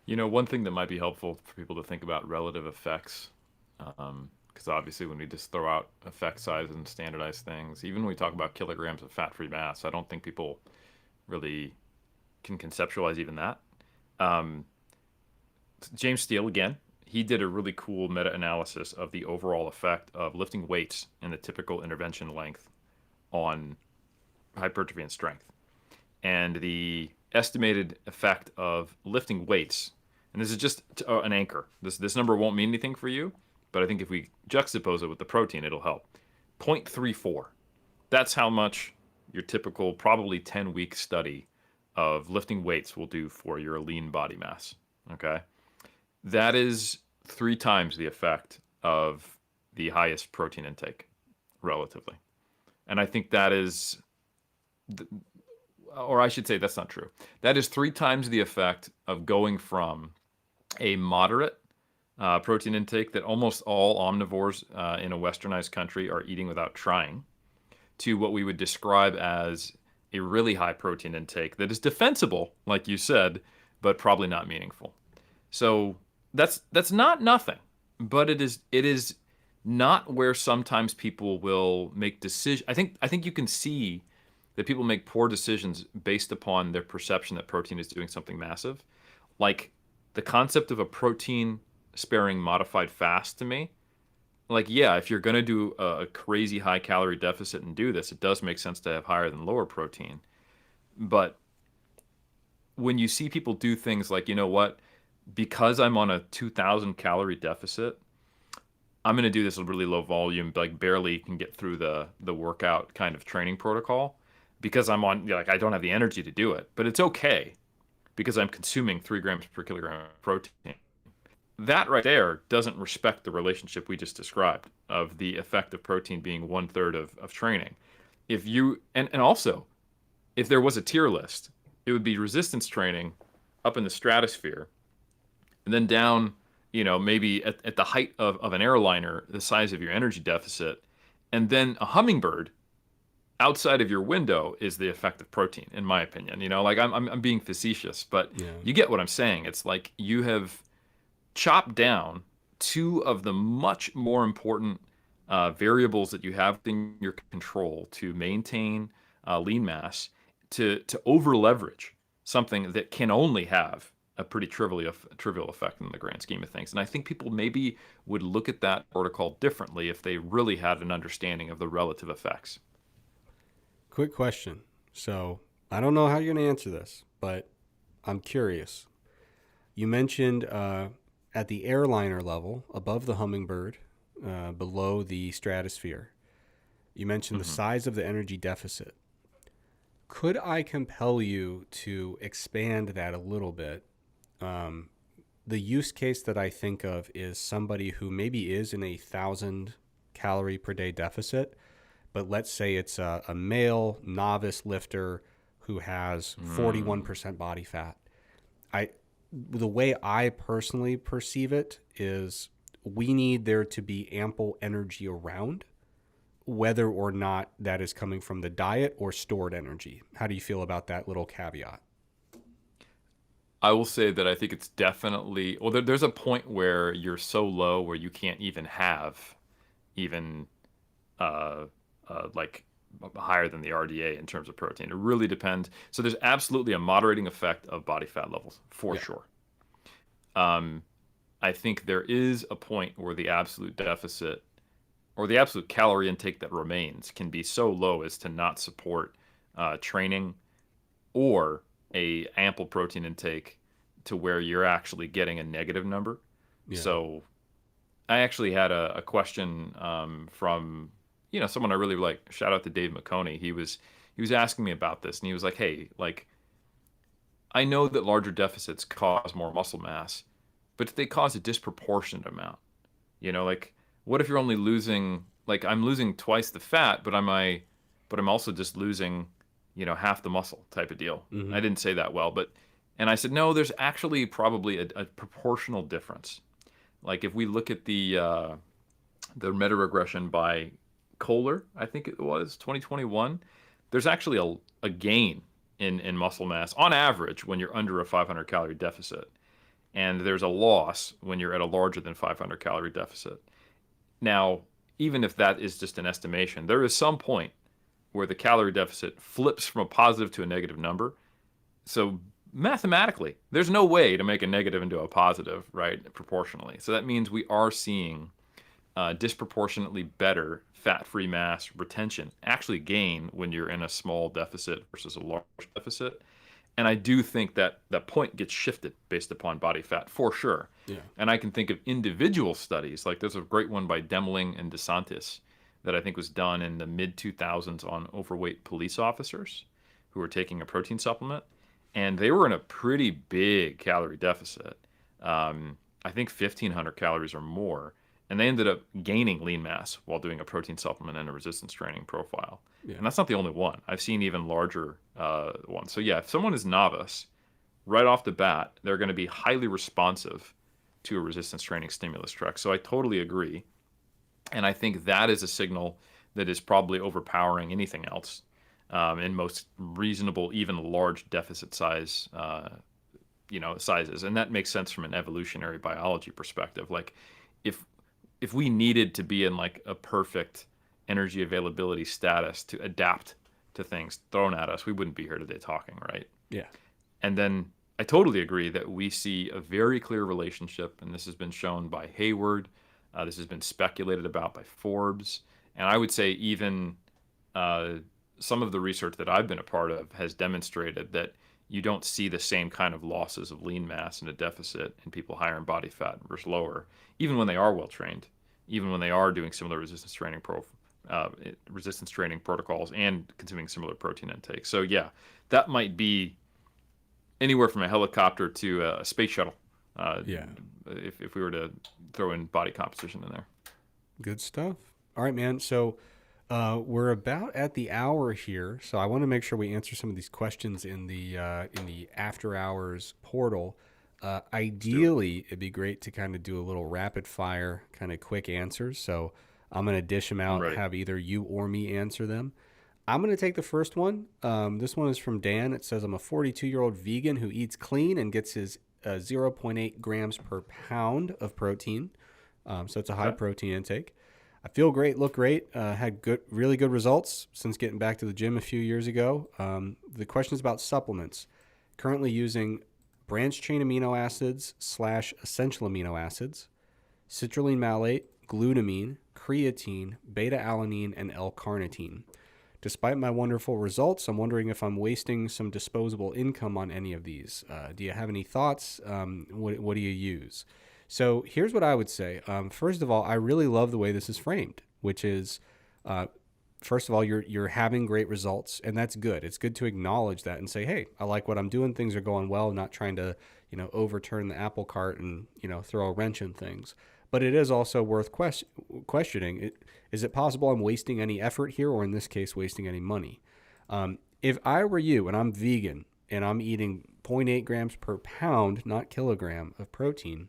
Speaker 2: One thing that might be helpful for people to think about relative effects, because obviously when we just throw out effect size and standardize things, even when we talk about kilograms of fat-free mass, I don't think people really can conceptualize even that. James Steele, again, he did a really cool meta-analysis of the overall effect of lifting weights and the typical intervention length on hypertrophy and strength. And the estimated effect of lifting weights, and this is just an anchor. This number won't mean anything for you, but I think if we juxtapose it with the protein, it'll help. 0.34. That's how much your typical probably 10-week study of lifting weights will do for your lean body mass. Okay. That is 3 times the effect of the highest protein intake relatively. And I think that is, or I should say that's not true. That is 3 times the effect of going from a moderate protein intake that almost all omnivores in a westernized country are eating without trying, to what we would describe as a really high protein intake that is defensible, like you said, but probably not meaningful. So that's not nothing, but it is not where sometimes people will make decisions. I think you can see that people make poor decisions based upon their perception that protein is doing something massive. Like the concept of a protein sparing modified fast to me, like, yeah, if you're going to do a crazy high calorie deficit and do this, it does make sense to have higher than lower protein. But when you see people do things like, you know what, because I'm on a 2,000 calorie deficit, I'm going to do this really low volume, like barely can get through the workout kind of training protocol because I'm on, like, I don't have the energy to do it. But it's okay because I'm consuming 3 grams per kilogram of protein. That right there doesn't respect the relationship we just described of the effect of protein being 1/3 of training. If you, and also, if there was a tier list, it would be resistance training up in the stratosphere, and then down, maybe at the height of an airliner, the size of your energy deficit, and then a hummingbird outside of your window is the effect of protein, in my opinion. Like I'm being facetious, but
Speaker 1: Yeah.
Speaker 2: you get what I'm saying. It's like you have chopped down 2 of the much more important variables that you have in your control to maintain lean mass, to over leverage something that can only have a pretty trivial effect in the grand scheme of things. And I think people maybe would look at that protocol differently if they really had an understanding of the relative effects.
Speaker 1: Quick question. So I don't know how you're going to answer this, but I'm curious. You mentioned at the airliner level, above the hummingbird, below the stratosphere, you mentioned the size of the energy deficit. Could I compel you to expand that a little bit? The use case that I think of is somebody who maybe is in 1,000 calorie per day deficit, but let's say it's a male novice lifter who has 41% body fat. The way I personally perceive it is we need there to be ample energy around, whether or not that is coming from the diet or stored energy. How do you feel about that little caveat?
Speaker 2: I will say that I think it's definitely, well, there's a point where you're so low where you can't even have even like higher than the RDA in terms of protein. It really depends. So there's absolutely a moderating effect of body fat levels for sure. I think there is a point where the absolute deficit or the absolute calorie intake that remains can be so low as to not support training or a ample protein intake to where you're actually getting a negative number.
Speaker 1: Yeah.
Speaker 2: So I actually had a question from someone I really like. Shout out to Dave McConey. He was asking me about this, and he was like, "Hey, like, I know that larger deficits cause more muscle mass, but they cause a disproportionate amount. Like, what if you're only losing, like, I'm losing twice the fat, but I'm also just losing, half the muscle type of deal."
Speaker 1: Mm-hmm.
Speaker 2: I didn't say that well, and I said, no, there's actually probably a proportional difference. Like if we look at the meta-regression by Kohler, I think it was 2021, there's actually a gain in muscle mass on average when you're under a 500 calorie deficit. And there's a loss when you're at a larger than 500 calorie deficit. Now, even if that is just an estimation, there is some point where the calorie deficit flips from a positive to a negative number. So mathematically, there's no way to make a negative into a positive, right, proportionally. So that means we are seeing disproportionately better fat-free mass retention, actually gain when you're in a small deficit versus a large deficit. And I do think that that point gets shifted based upon body fat for sure.
Speaker 1: Yeah.
Speaker 2: And I can think of individual studies, like there's a great one by Demling and DeSantis that I think was done in the mid 2000s on overweight police officers who were taking a protein supplement, and they were in a pretty big calorie deficit. I think 1,500 calories or more, and they ended up gaining lean mass while doing a protein supplement and a resistance training profile.
Speaker 1: Yeah.
Speaker 2: And that's not the only one. I've seen even larger ones. So yeah, if someone is novice, right off the bat, they're going to be highly responsive to a resistance training stimulus Trex. So I totally agree. And I think that is a signal that is probably overpowering anything else in most reasonable, even large deficit size, sizes. And that makes sense from an evolutionary biology perspective. Like if we needed to be in like a perfect energy availability status to adapt to things thrown at us, we wouldn't be here today talking, right?
Speaker 1: Yeah.
Speaker 2: And then I totally agree that we see a very clear relationship, and this has been shown by Hayward. This has been speculated about by Forbes. And I would say even some of the research that I've been a part of has demonstrated that you don't see the same kind of losses of lean mass in a deficit in people higher in body fat versus lower, even when they are well trained, even when they are doing similar resistance training protocols and consuming similar protein intake. So yeah, that might be anywhere from a helicopter to a space shuttle. If we were to throw in body composition in there.
Speaker 1: Good stuff. All right, man. So we're about at the hour here, so I want to make sure we answer some of these questions in the after hours portal. Ideally, it'd be great to kind of do a little rapid fire, kind of quick answers. So I'm going to dish them out, have either you or me answer them. I'm going to take the first one. This one is from Dan. It says, I'm a 42-year-old vegan who eats clean and gets his 0.8 grams per pound of protein. So it's a high protein intake. I feel great, look great, had really good results since getting back to the gym a few years ago. The question is about supplements. Currently using branched chain amino acids / essential amino acids, citrulline malate, glutamine, creatine, beta-alanine, and L-carnitine. Despite my wonderful results, I'm wondering if I'm wasting some disposable income on any of these. Do you have any thoughts? What do you use? So here's what I would say. First of all, I really love the way this is framed, which is, first of all, you're having great results, and that's good. It's good to acknowledge that and say, hey, I like what I'm doing. Things are going well. Not trying to, overturn the apple cart and, throw a wrench in things. But it is also worth questioning. Is it possible I'm wasting any effort here, or in this case, wasting any money? If I were you and I'm vegan and I'm eating 0.8 grams per pound, not kilogram, of protein,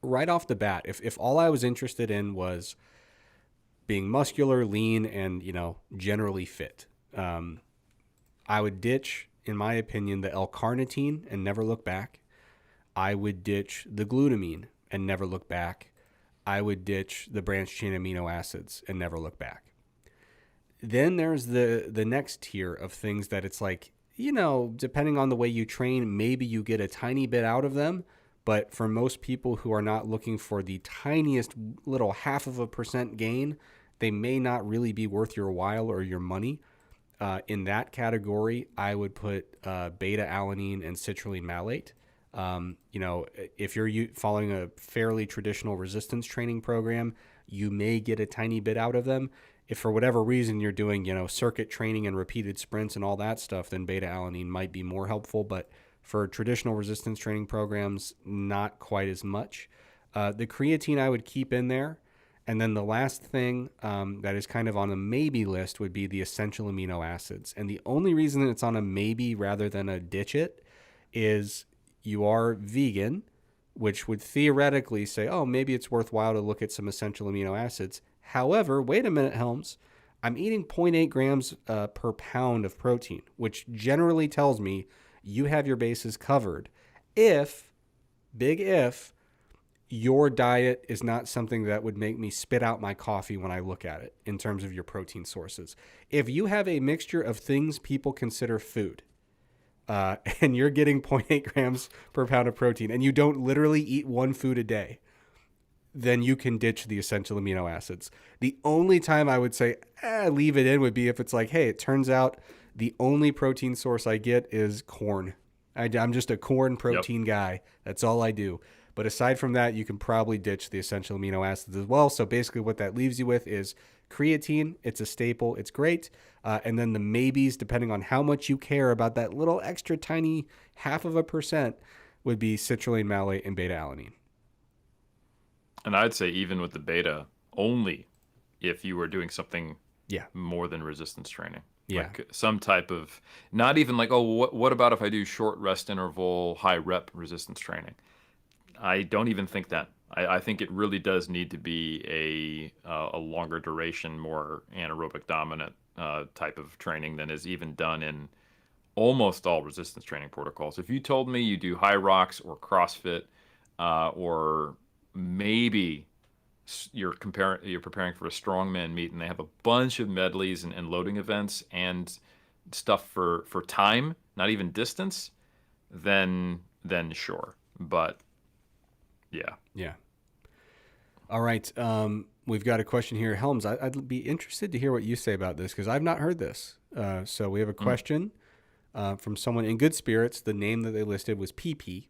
Speaker 1: right off the bat, if all I was interested in was being muscular, lean, and, generally fit, I would ditch, in my opinion, the L-carnitine and never look back. I would ditch the glutamine and never look back. I would ditch the branched chain amino acids and never look back. Then there's the next tier of things that it's like, depending on the way you train, maybe you get a tiny bit out of them. But for most people who are not looking for the tiniest little 0.5% gain, they may not really be worth your while or your money. In that category, I would put beta-alanine and citrulline malate. If you're following a fairly traditional resistance training program, you may get a tiny bit out of them. If for whatever reason you're doing, circuit training and repeated sprints and all that stuff, then beta-alanine might be more helpful. But for traditional resistance training programs, not quite as much. The creatine I would keep in there. And then the last thing that is kind of on a maybe list would be the essential amino acids. And the only reason it's on a maybe rather than a ditch it is you are vegan, which would theoretically say, oh, maybe it's worthwhile to look at some essential amino acids. However, wait a minute, Helms, I'm eating 0.8 grams per pound of protein, which generally tells me you have your bases covered. Big if, your diet is not something that would make me spit out my coffee when I look at it in terms of your protein sources. If you have a mixture of things people consider food, and you're getting 0.8 grams per pound of protein, and you don't literally eat one food a day, then you can ditch the essential amino acids. The only time I would say leave it in would be if it's like, hey, it turns out the only protein source I get is corn. I'm just a corn protein guy. That's all I do. But aside from that, you can probably ditch the essential amino acids as well. So basically what that leaves you with is Creatine, it's a staple. It's great. And then the maybes, depending on how much you care about that little extra tiny 0.5%, would be citrulline malate and beta-alanine.
Speaker 2: And I'd say even with the beta, only if you were doing something
Speaker 1: Yeah.
Speaker 2: more than resistance training.
Speaker 1: Yeah.
Speaker 2: Like some type of, not even like, oh, what about if I do short rest interval, high rep resistance training? I don't even think that. I think it really does need to be a longer duration, more anaerobic dominant type of training than is even done in almost all resistance training protocols. If you told me you do high rocks or CrossFit, or maybe you're preparing for a strongman meet and they have a bunch of medleys and loading events and stuff for time, not even distance, then sure. But yeah.
Speaker 1: Yeah. All right. We've got a question here. Helms, I'd be interested to hear what you say about this because I've not heard this. So we have a question from someone in good spirits. The name that they listed was PP.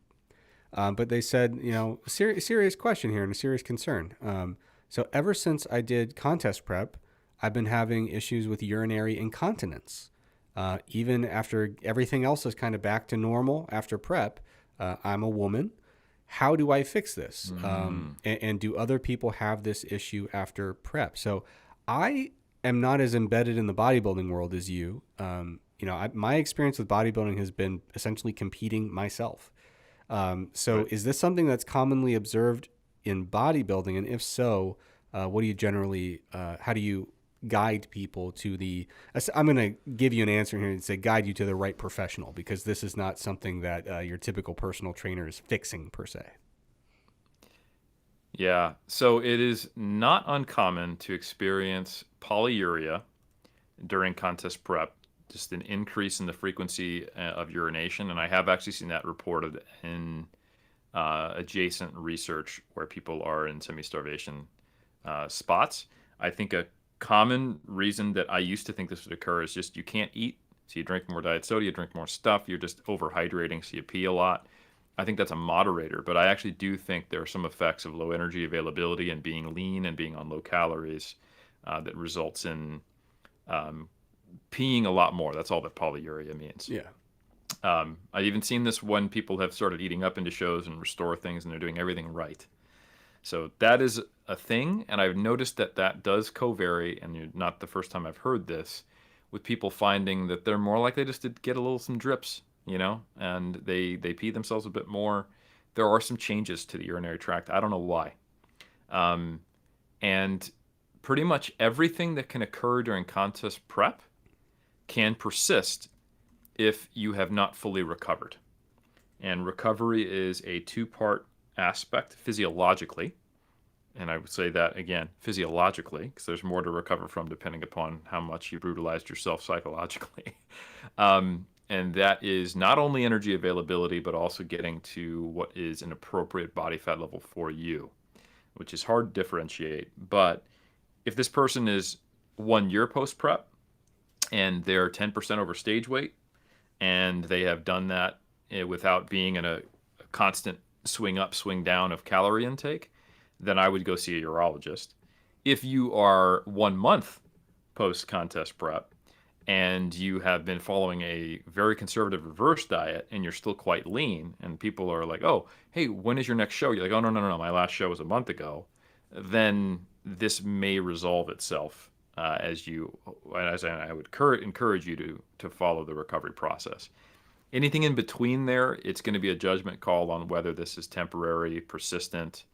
Speaker 1: But they said, a serious question here and a serious concern. So ever since I did contest prep, I've been having issues with urinary incontinence. Even after everything else is kind of back to normal after prep, I'm a woman. How do I fix this? And do other people have this issue after prep? So I am not as embedded in the bodybuilding world as you. My experience with bodybuilding has been essentially competing myself. So is this something that's commonly observed in bodybuilding? And if so, what do you generally, how do you guide people to I'm going to give you an answer here and say guide you to the right professional, because this is not something that your typical personal trainer is fixing per se.
Speaker 2: Yeah. So it is not uncommon to experience polyuria during contest prep, just an increase in the frequency of urination. And I have actually seen that reported in adjacent research where people are in semi-starvation spots. I think a common reason that I used to think this would occur is just you can't eat. So you drink more diet soda, you drink more stuff, you're just overhydrating, so you pee a lot. I think that's a moderator, but I actually do think there are some effects of low energy availability and being lean and being on low calories that results in peeing a lot more. That's all that polyuria means.
Speaker 1: Yeah.
Speaker 2: I've even seen this when people have started eating up into shows and restore things and they're doing everything right. So that is a thing, and I've noticed that does co-vary, and you're not the first time I've heard this, with people finding that they're more likely just to get some drips, and they pee themselves a bit more. There are some changes to the urinary tract. I don't know why. And pretty much everything that can occur during contest prep can persist if you have not fully recovered. And recovery is a two-part aspect physiologically, and I would say that again physiologically because there's more to recover from depending upon how much you brutalized yourself psychologically. And that is not only energy availability but also getting to what is an appropriate body fat level for you, which is hard to differentiate. But if this person is 1 year post prep and they're 10% over stage weight and they have done that without being in a constant swing up, swing down of calorie intake, then I would go see a urologist. If you are 1 month post contest prep and you have been following a very conservative reverse diet and you're still quite lean, and people are like, oh, hey, when is your next show? You're like, oh, no, my last show was a month ago. Then this may resolve itself as I would encourage you to follow the recovery process. Anything in between there, it's going to be a judgment call on whether this is temporary, persistent,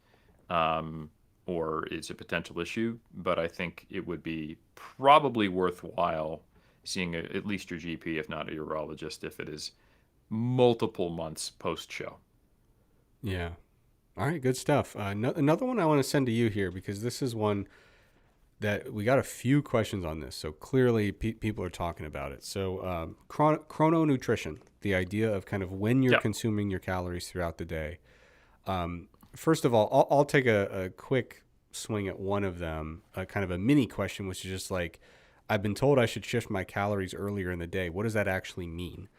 Speaker 2: or is a potential issue. But I think it would be probably worthwhile seeing at least your GP, if not a urologist, if it is multiple months post-show.
Speaker 1: Yeah. All right, good stuff. Another one I want to send to you here, because this is one that we got a few questions on this. So clearly people are talking about it. So chrono nutrition, the idea of kind of when you're consuming your calories throughout the day. First of all, I'll take a quick swing at one of them, kind of a mini question, which is just like, I've been told I should shift my calories earlier in the day. What does that actually mean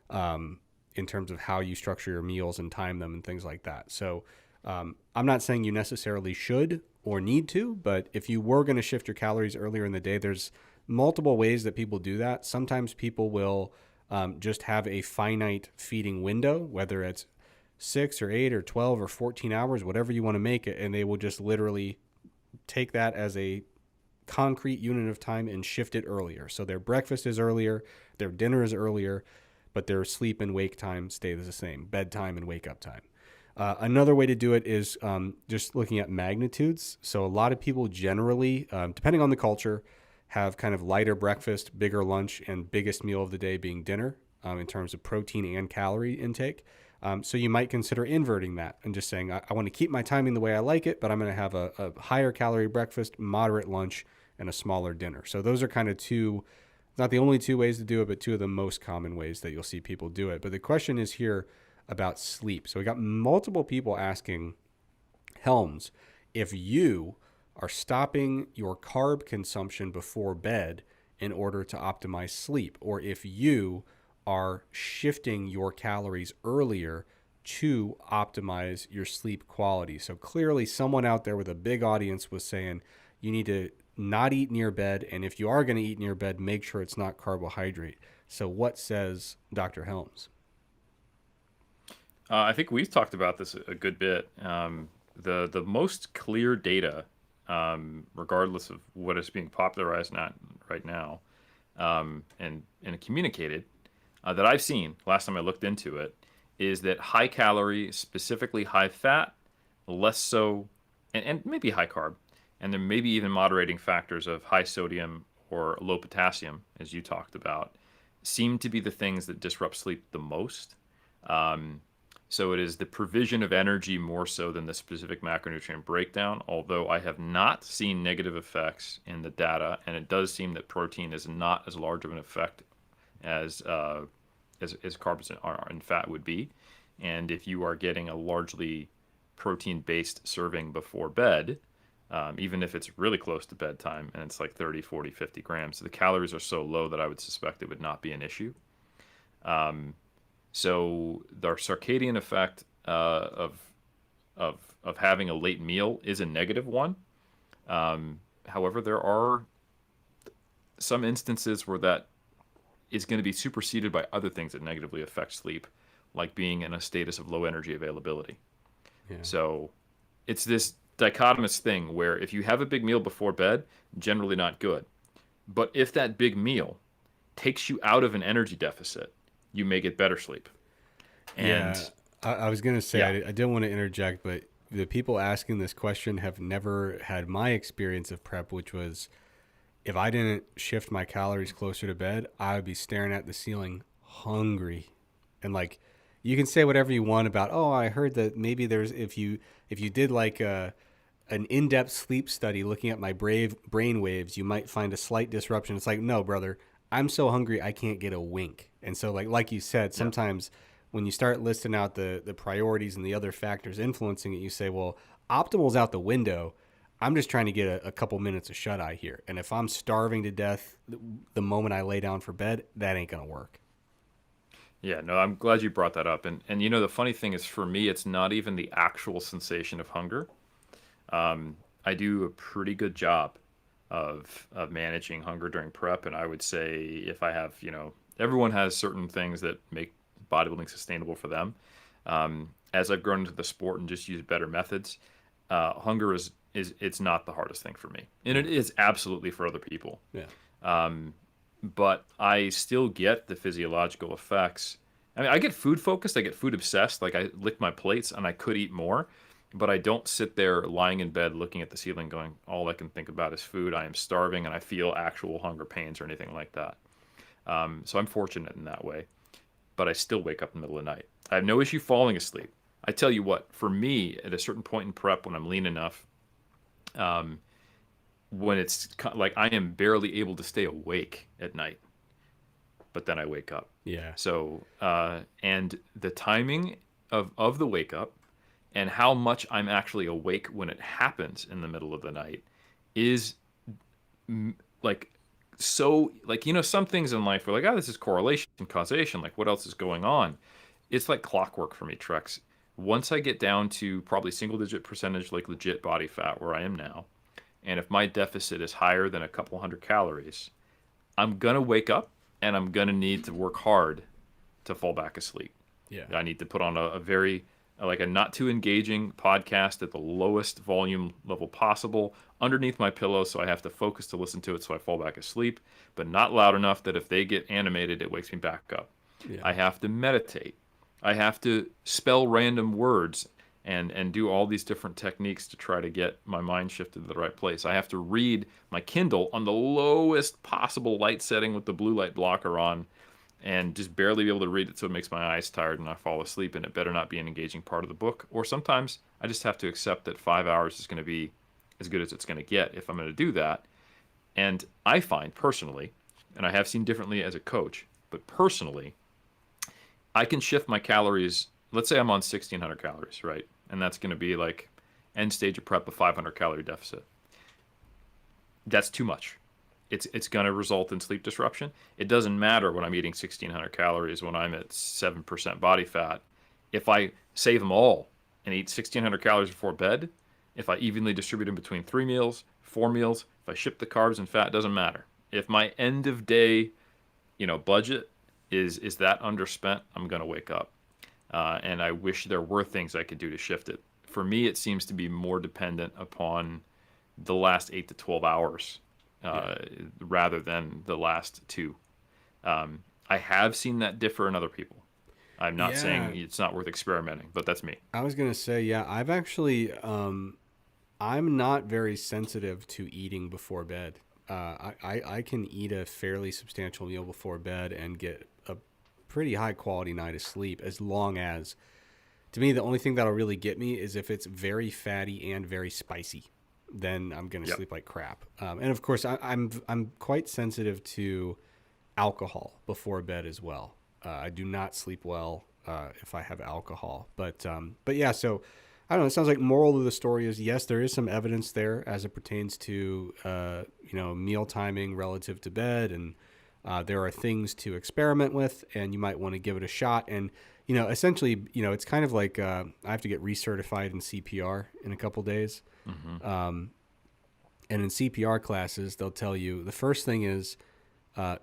Speaker 1: in terms of how you structure your meals and time them and things like that? So I'm not saying you necessarily should or need to, but if you were going to shift your calories earlier in the day, there's multiple ways that people do that. Sometimes people will just have a finite feeding window, whether it's 6 or 8 or 12 or 14 hours, whatever you want to make it, and they will just literally take that as a concrete unit of time and shift it earlier. So their breakfast is earlier, their dinner is earlier, but their sleep and wake time stay the same, bedtime and wake up time. Another way to do it is just looking at magnitudes. So a lot of people generally, depending on the culture, have kind of lighter breakfast, bigger lunch, and biggest meal of the day being dinner in terms of protein and calorie intake. So you might consider inverting that and just saying, I want to keep my timing the way I like it, but I'm going to have a higher calorie breakfast, moderate lunch, and a smaller dinner. So those are kind of two, not the only two ways to do it, but two of the most common ways that you'll see people do it. But the question is here about sleep. So we got multiple people asking, Helms, if you are stopping your carb consumption before bed in order to optimize sleep, or if you are shifting your calories earlier to optimize your sleep quality. So clearly someone out there with a big audience was saying you need to not eat near bed, and if you are going to eat near bed, make sure it's not carbohydrate. So what says Dr. Helms?
Speaker 2: I think we've talked about this a good bit. The most clear data, regardless of what is being popularized not right now, and communicated, that I've seen last time I looked into it, is that high calorie, specifically high fat, less so, and maybe high carb, and there may be even moderating factors of high sodium or low potassium, as you talked about, seem to be the things that disrupt sleep the most. So it is the provision of energy more so than the specific macronutrient breakdown, although I have not seen negative effects in the data, and it does seem that protein is not as large of an effect as carbs and fat would be. And if you are getting a largely protein-based serving before bed, even if it's really close to bedtime and it's like 30, 40, 50 grams, the calories are so low that I would suspect it would not be an issue. So the circadian effect of having a late meal is a negative one. However, there are some instances where that is going to be superseded by other things that negatively affect sleep, like being in a status of low energy availability.
Speaker 1: Yeah.
Speaker 2: So it's this dichotomous thing where if you have a big meal before bed, generally not good. But if that big meal takes you out of an energy deficit, you may get better sleep. And
Speaker 1: Yeah, I was going to say,
Speaker 2: yeah,
Speaker 1: I didn't want to interject, but the people asking this question have never had my experience of prep, which was if I didn't shift my calories closer to bed, I would be staring at the ceiling hungry. And like, you can say whatever you want about, oh, I heard that maybe there's, if you did like an in-depth sleep study looking at my brain waves, you might find a slight disruption. It's like, no, brother, I'm so hungry I can't get a wink. And so like you said,
Speaker 2: yeah,
Speaker 1: sometimes when you start listing out the priorities and the other factors influencing it, you say, well, optimal's out the window. I'm just trying to get a couple minutes of shut eye here. And if I'm starving to death the moment I lay down for bed, that ain't going to work.
Speaker 2: yeah. No, I'm glad you brought that up. And the funny thing is, for me, it's not even the actual sensation of hunger. I do a pretty good job of managing hunger during prep, and I would say if I have, everyone has certain things that make bodybuilding sustainable for them. As I've grown into the sport and just used better methods, hunger is it's not the hardest thing for me, and
Speaker 1: Yeah.
Speaker 2: it is absolutely for other people.
Speaker 1: Yeah.
Speaker 2: But I still get the physiological effects. I mean, I get food focused, I get food obsessed. Like I lick my plates and I could eat more, but I don't sit there lying in bed looking at the ceiling going, all I can think about is food. I am starving and I feel actual hunger pains or anything like that. So I'm fortunate in that way, but I still wake up in the middle of the night. I have no issue falling asleep. I tell you what, for me, at a certain point in prep, when I'm lean enough, um, when it's like I am barely able to stay awake at night, but then I wake up.
Speaker 1: Yeah.
Speaker 2: So, and the timing of the wake up and how much I'm actually awake when it happens in the middle of the night is like so like some things in life are like, oh, this is correlation causation, like what else is going on. It's like clockwork for me, Trex. Once I get down to probably single digit percentage, like legit body fat where I am now, and if my deficit is higher than a couple hundred calories, I'm going to wake up and I'm going to need to work hard to fall back asleep.
Speaker 1: Yeah.
Speaker 2: I need to put on a very, like a not too engaging podcast at the lowest volume level possible underneath my pillow, so I have to focus to listen to it so I fall back asleep, but not loud enough that if they get animated, it wakes me back up.
Speaker 1: Yeah.
Speaker 2: I have to meditate. I have to spell random words and do all these different techniques to try to get my mind shifted to the right place. I have to read my Kindle on the lowest possible light setting with the blue light blocker on and just barely be able to read it so it makes my eyes tired and I fall asleep, and it better not be an engaging part of the book. Or sometimes I just have to accept that 5 hours is going to be as good as it's going to get if I'm going to do that. And I find personally, and I have seen differently as a coach, but personally, I can shift my calories. Let's say I'm on 1600 calories, right? And that's going to be like end stage of prep, a 500 calorie deficit. That's too much. It's going to result in sleep disruption. It doesn't matter when I'm eating 1600 calories when I'm at 7% body fat. If I save them all and eat 1600 calories before bed, if I evenly distribute them between 3 meals, 4 meals, if I ship the carbs and fat, doesn't matter. If my end of day, budget is that underspent, I'm going to wake up. And I wish there were things I could do to shift it. For me, it seems to be more dependent upon the last 8 to 12 hours rather than the last 2. I have seen that differ in other people. I'm not saying it's not worth experimenting, but that's me.
Speaker 1: I was gonna say, yeah, I've actually, I'm not very sensitive to eating before bed. I can eat a fairly substantial meal before bed and get a pretty high quality night of sleep, as long as, to me, the only thing that'll really get me is if it's very fatty and very spicy. Then I'm gonna sleep like crap. And of course, I'm quite sensitive to alcohol before bed as well. I do not sleep well if I have alcohol. But yeah, so I don't know. It sounds like moral of the story is, yes, there is some evidence there as it pertains to meal timing relative to bed, and there are things to experiment with, and you might want to give it a shot. And essentially, it's kind of like I have to get recertified in CPR in a couple days. Mm-hmm. And in CPR classes, they'll tell you the first thing is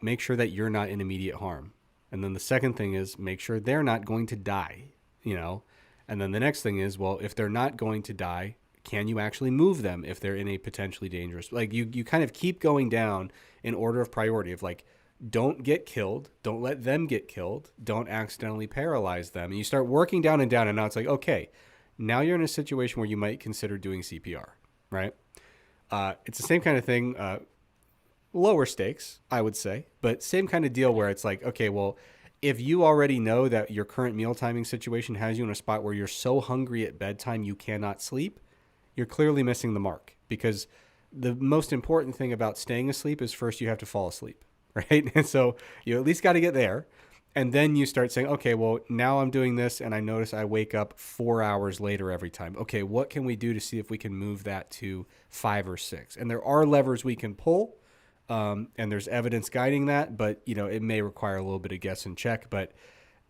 Speaker 1: make sure that you're not in immediate harm. And then the second thing is make sure they're not going to die, And then the next thing is, well, if they're not going to die, can you actually move them if they're in a potentially dangerous, like you kind of keep going down in order of priority of like, don't get killed. Don't let them get killed. Don't accidentally paralyze them. And you start working down and down. And now it's like, okay, now you're in a situation where you might consider doing CPR, right? It's the same kind of thing, lower stakes, I would say, but same kind of deal where it's like, okay, well, if you already know that your current meal timing situation has you in a spot where you're so hungry at bedtime you cannot sleep, you're clearly missing the mark, because the most important thing about staying asleep is first you have to fall asleep, right? And so you at least got to get there. And then you start saying, okay, well, now I'm doing this and I notice I wake up 4 hours later every time. Okay, what can we do to see if we can move that to 5 or 6? And there are levers we can pull, and there's evidence guiding that, but, it may require a little bit of guess and check. But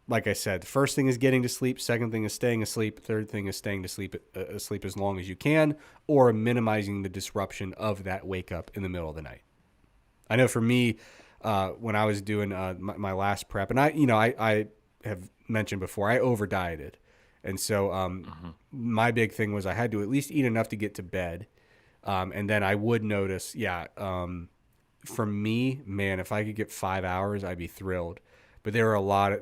Speaker 1: like I said, first thing is getting to sleep. Second thing is staying asleep. Third thing is staying to sleep asleep as long as you can, or minimizing the disruption of that wake up in the middle of the night. I know for me, when I was doing my last prep, and I have mentioned before, I over dieted. And so my big thing was I had to at least eat enough to get to bed. And then I would notice, for me, man, if I could get 5 hours, I'd be thrilled. But there were a lot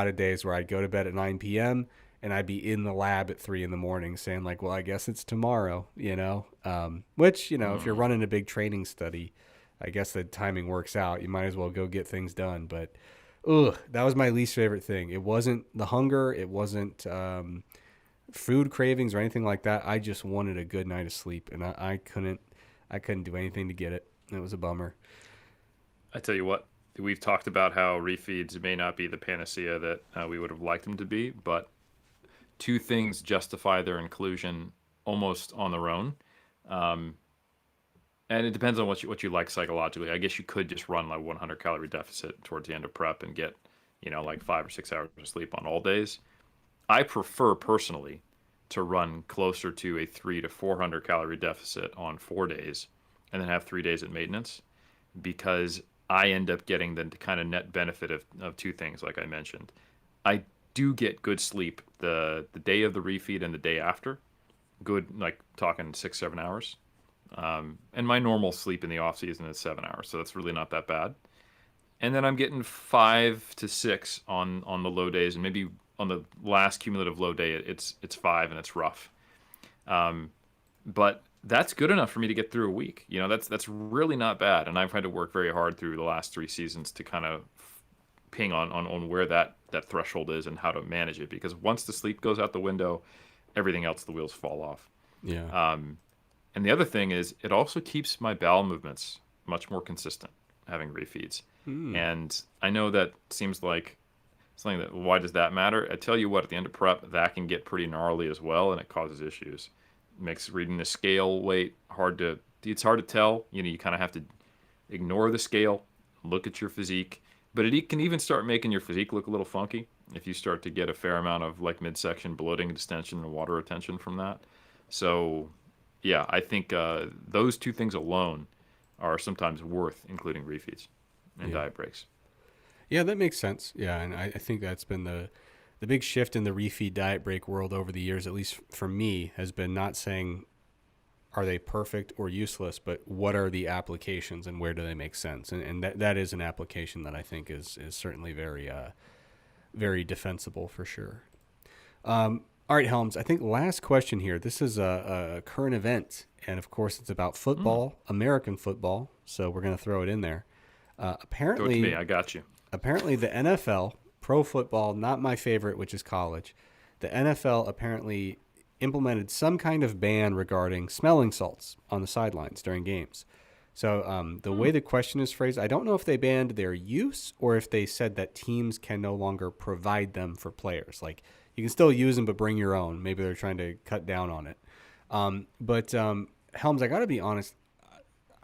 Speaker 1: of days where I'd go to bed at 9 p.m. and I'd be in the lab at 3 a.m. saying like, well, I guess it's tomorrow, which, if you're running a big training study, I guess the timing works out. You might as well go get things done. But, that was my least favorite thing. It wasn't the hunger. It wasn't food cravings or anything like that. I just wanted a good night of sleep, and I couldn't do anything to get it. It was a bummer.
Speaker 2: I tell you what, we've talked about how refeeds may not be the panacea that we would have liked them to be, but 2 things justify their inclusion almost on their own. And it depends on what you like psychologically. I guess you could just run like 100 calorie deficit towards the end of prep and get, like 5 or 6 hours of sleep on all days. I prefer personally to run closer to a 300 to 400 calorie deficit on 4 days and then have 3 days at maintenance, because I end up getting the kind of net benefit of two things, like I mentioned. I do get good sleep the day of the refeed and the day after. Good, like talking 6, 7 hours. And my normal sleep in the off season is 7 hours, so that's really not that bad. And then I'm getting 5 to 6 on the low days, and maybe on the last cumulative low day it's 5 and it's rough. But that's good enough for me to get through a week. That's really not bad, and I've had to work very hard through the last 3 seasons to kind of ping on where that threshold is and how to manage it. Because once the sleep goes out the window, everything else, the wheels fall off.
Speaker 1: Yeah.
Speaker 2: And the other thing is, it also keeps my bowel movements much more consistent having refeeds. And I know that seems like something that, why does that matter? I tell you what, at the end of prep, that can get pretty gnarly as well, and it causes issues. It makes reading the scale weight it's hard to tell. You kind of have to ignore the scale, look at your physique, but it can even start making your physique look a little funky if you start to get a fair amount of like midsection bloating, distension, and water retention from that. So yeah, I think those two things alone are sometimes worth including refeeds and diet breaks.
Speaker 1: Yeah, that makes sense. Yeah, and I think that's been the big shift in the refeed diet break world over the years, at least for me, has been not saying are they perfect or useless, but what are the applications and where do they make sense? And that is an application that I think is certainly very defensible for sure. All right, Helms, I think last question here. This is a current event, and of course it's about football, American football, so we're going to throw it in there.
Speaker 2: Throw it to
Speaker 1: Apparently,
Speaker 2: me. I got you.
Speaker 1: apparently the NFL, pro football, not my favorite, which is college, the NFL apparently implemented some kind of ban regarding smelling salts on the sidelines during games. So the way the question is phrased, I don't know if they banned their use or if they said that teams can no longer provide them for players. Like, you can still use them, but bring your own. Maybe they're trying to cut down on it. But Helms, I got to be honest,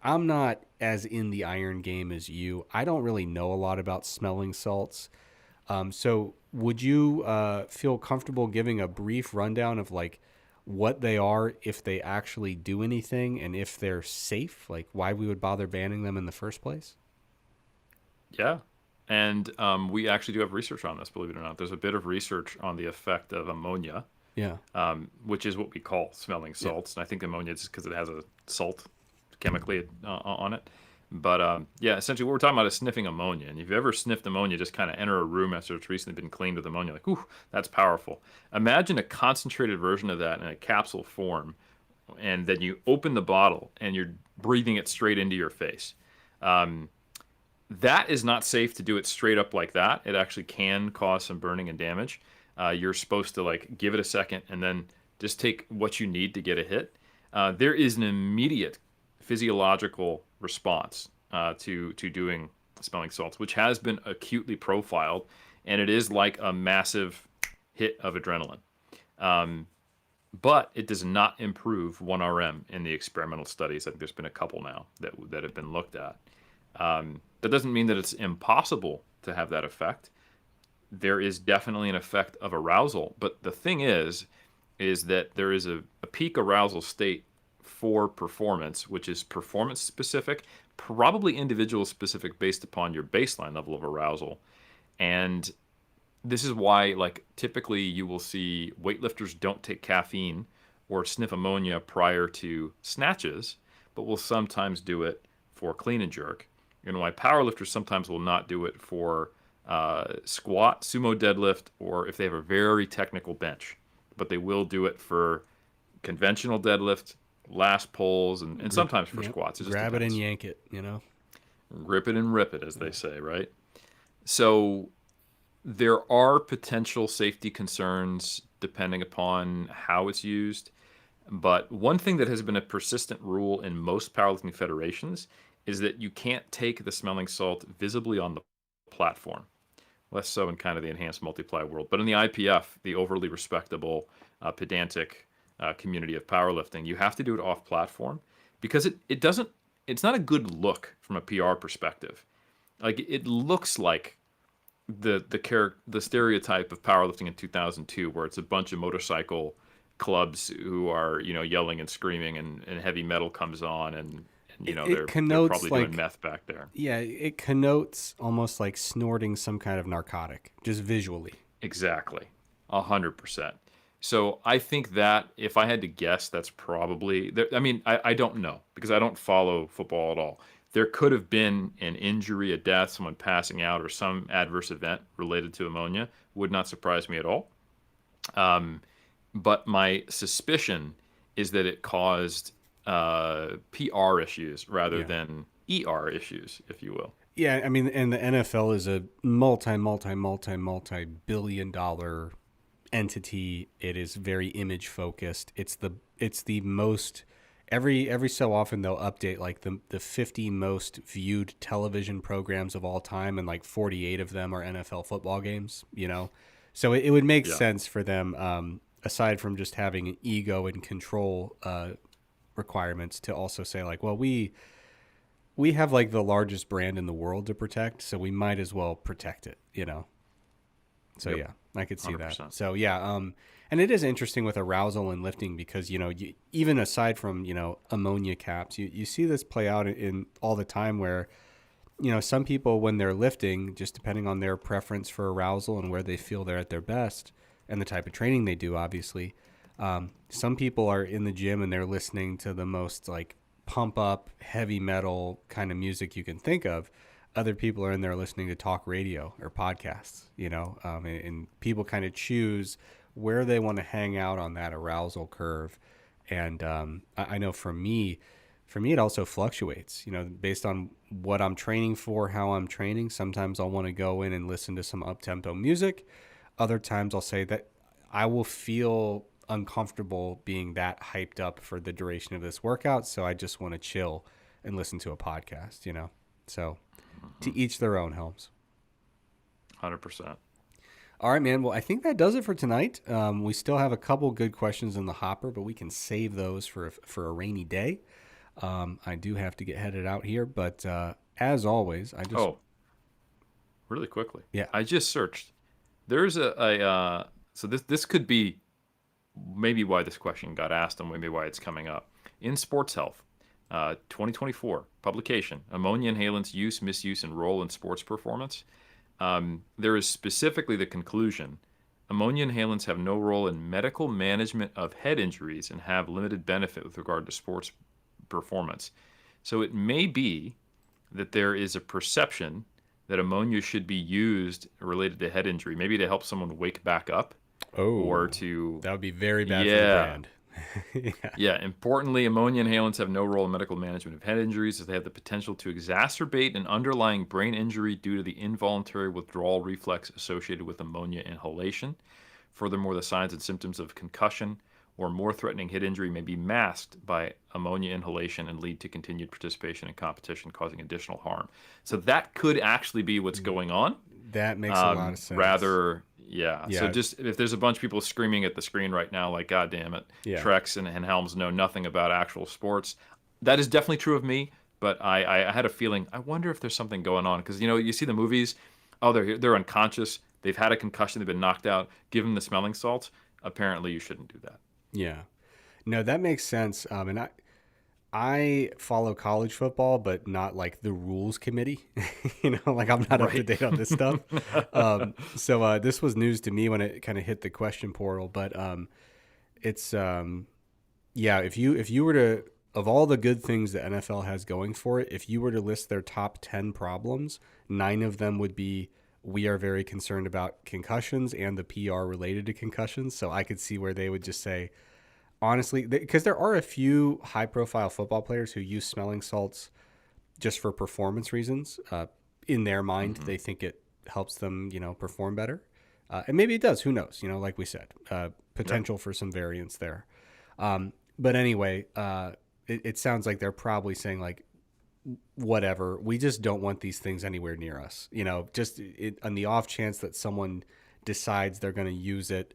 Speaker 1: I'm not as in the iron game as you. I don't really know a lot about smelling salts. So would you feel comfortable giving a brief rundown of like what they are, if they actually do anything, and if they're safe, like why we would bother banning them in the first place?
Speaker 2: Yeah. And we actually do have research on this, believe it or not. There's a bit of research on the effect of ammonia,
Speaker 1: Yeah.
Speaker 2: which is what we call smelling salts. And I think ammonia is just because it has a salt chemically on it. But yeah, essentially what we're talking about is sniffing ammonia. And if you've ever sniffed ammonia, just kind of enter a room after it's recently been cleaned with ammonia, like, ooh, that's powerful. Imagine a concentrated version of that in a capsule form, and then you open the bottle and you're breathing it straight into your face. That is not safe to do it straight up like that. It actually can cause some burning and damage. You're supposed to like give it a second and then just take what you need to get a hit. There is an immediate physiological response to doing smelling salts, which has been acutely profiled, and it is like a massive hit of adrenaline. But it does not improve 1RM in the experimental studies. I think there's been a couple now that have been looked at. That doesn't mean that it's impossible to have that effect. There is definitely an effect of arousal, but the thing is that there is a peak arousal state for performance, which is performance specific, probably individual specific based upon your baseline level of arousal. And this is why, like, typically you will see weightlifters don't take caffeine or sniff ammonia prior to snatches, but will sometimes do it for clean and jerk. And why powerlifters sometimes will not do it for squat, sumo deadlift, or if they have a very technical bench, but they will do it for conventional deadlift, last pulls, and sometimes for squats. It just
Speaker 1: Grab it and
Speaker 2: depends.
Speaker 1: yank it, you know?
Speaker 2: Rip it and rip it, as they say, right? So there are potential safety concerns depending upon how it's used. But one thing that has been a persistent rule in most powerlifting federations is that you can't take the smelling salt visibly on the platform. Less so in kind of the enhanced multiply world. But in the IPF, the overly respectable, pedantic community of powerlifting, you have to do it off platform because it's not a good look from a PR perspective. Like, it looks like the stereotype of powerlifting in 2002, where it's a bunch of motorcycle clubs who are yelling and screaming, and heavy metal comes on, and
Speaker 1: It
Speaker 2: they're
Speaker 1: connotes
Speaker 2: probably doing
Speaker 1: like,
Speaker 2: meth back there.
Speaker 1: yeah, it connotes almost like snorting some kind of narcotic, just visually.
Speaker 2: Exactly, 100%. So I think that if I had to guess, that's probably. I mean, I don't know because I don't follow football at all. There could have been an injury, a death, someone passing out, or some adverse event related to ammonia. Would not surprise me at all. Um, but my suspicion is that it caused PR issues rather
Speaker 1: Yeah.
Speaker 2: than ER issues, if you will.
Speaker 1: Yeah, I mean, and the NFL is a multi billion dollar entity. It is very image focused. It's the most every so often they'll update like the 50 most viewed television programs of all time, and like 48 of them are NFL football games, So it would make
Speaker 2: Yeah.
Speaker 1: sense for them, aside from just having an ego and control requirements, to also say like, well, we have like the largest brand in the world to protect, so we might as well protect it. So
Speaker 2: Yep.
Speaker 1: yeah, I could see that.
Speaker 2: 100%.
Speaker 1: So yeah, and it is interesting with arousal and lifting because even aside from ammonia caps, you see this play out in all the time where some people when they're lifting, just depending on their preference for arousal and where they feel they're at their best and the type of training they do, obviously, some people are in the gym and they're listening to the most like pump up heavy metal kind of music you can think of. Other people are in there listening to talk radio or podcasts, and people kind of choose where they want to hang out on that arousal curve. And I know for me, it also fluctuates, based on what I'm training for, how I'm training. Sometimes I'll want to go in and listen to some up-tempo music. Other times I'll say that I will feel uncomfortable being that hyped up for the duration of this workout. So I just want to chill and listen to a podcast. So to each their own, Helms.
Speaker 2: 100%.
Speaker 1: All right, man. Well, I think that does it for tonight. We still have a couple good questions in the hopper, but we can save those for a rainy day. I do have to get headed out here, but as always,
Speaker 2: Oh, really quickly.
Speaker 1: Yeah.
Speaker 2: I just searched. There's so this could be maybe why this question got asked and maybe why it's coming up. In Sports Health, 2024 publication, Ammonia Inhalants Use, Misuse, and Role in Sports Performance. There is specifically the conclusion, ammonia inhalants have no role in medical management of head injuries and have limited benefit with regard to sports performance. So it may be that there is a perception that ammonia should be used related to head injury, maybe to help someone wake back up, or to
Speaker 1: that would be very bad for the brand.
Speaker 2: Yeah. Importantly, ammonia inhalants have no role in medical management of head injuries, as they have the potential to exacerbate an underlying brain injury due to the involuntary withdrawal reflex associated with ammonia inhalation. Furthermore, the signs and symptoms of concussion or more threatening head injury may be masked by ammonia inhalation and lead to continued participation in competition, causing additional harm. So that could actually be what's going on.
Speaker 1: That makes a lot of sense.
Speaker 2: Yeah. So just if there's a bunch of people screaming at the screen right now, like, God damn it, Trex and Helms know nothing about actual sports. That is definitely true of me, but I had a feeling, I wonder if there's something going on. Because, you see the movies, they're unconscious, they've had a concussion, they've been knocked out, give them the smelling salts. Apparently you shouldn't do that.
Speaker 1: Yeah. No, that makes sense. And I follow college football, but not like the rules committee. Like I'm not up to date on this stuff. So this was news to me when it kind of hit the question portal. But it's if you were to, of all the good things the NFL has going for it, if you were to list their top 10 problems, 9 of them would be, we are very concerned about concussions and the PR related to concussions. So I could see where they would just say, honestly, because there are a few high-profile football players who use smelling salts just for performance reasons. In their mind, they think it helps them, perform better. And maybe it does. Who knows? Like we said, potential for some variance there. But anyway, it sounds like they're probably saying, like, whatever. We just don't want these things anywhere near us. Just on the off chance that someone decides they're going to use it,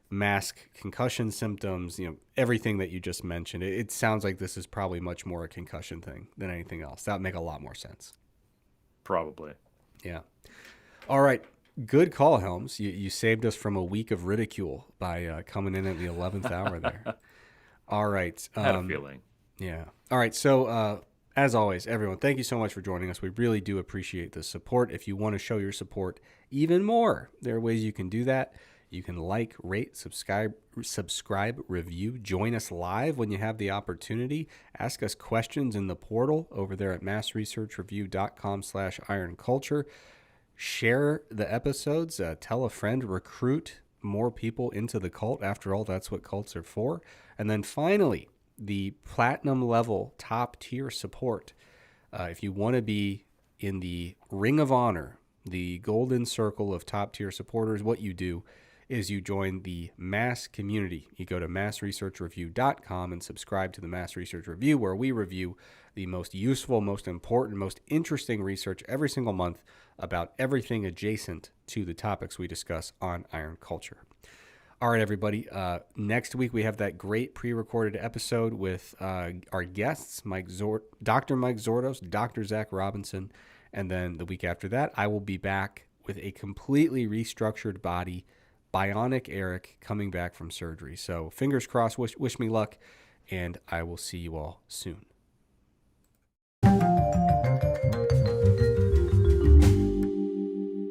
Speaker 1: mask concussion symptoms, everything that you just mentioned. It sounds like this is probably much more a concussion thing than anything else. That would make a lot more sense.
Speaker 2: Probably.
Speaker 1: Yeah. All right. Good call, Helms. You saved us from a week of ridicule by coming in at the 11th hour there. All right.
Speaker 2: Had a feeling.
Speaker 1: Yeah. All right. So, as always, everyone, thank you so much for joining us. We really do appreciate the support. If you want to show your support even more, there are ways you can do that. You can like, rate, subscribe, review, join us live when you have the opportunity. Ask us questions in the portal over there at massresearchreview.com/ironculture. Share the episodes, tell a friend, recruit more people into the cult. After all, that's what cults are for. And then finally, the platinum level top tier support. If you want to be in the Ring of Honor, the golden circle of top tier supporters, what you do is you join the Mass community. You go to massresearchreview.com and subscribe to the Mass Research Review, where we review the most useful, most important, most interesting research every single month about everything adjacent to the topics we discuss on Iron Culture. All right, everybody. Next week, we have that great pre-recorded episode with our guests, Dr. Mike Zordos, Dr. Zach Robinson. And then the week after that, I will be back with a completely restructured body, Bionic Eric, coming back from surgery. So fingers crossed, wish me luck, and I will see you all soon.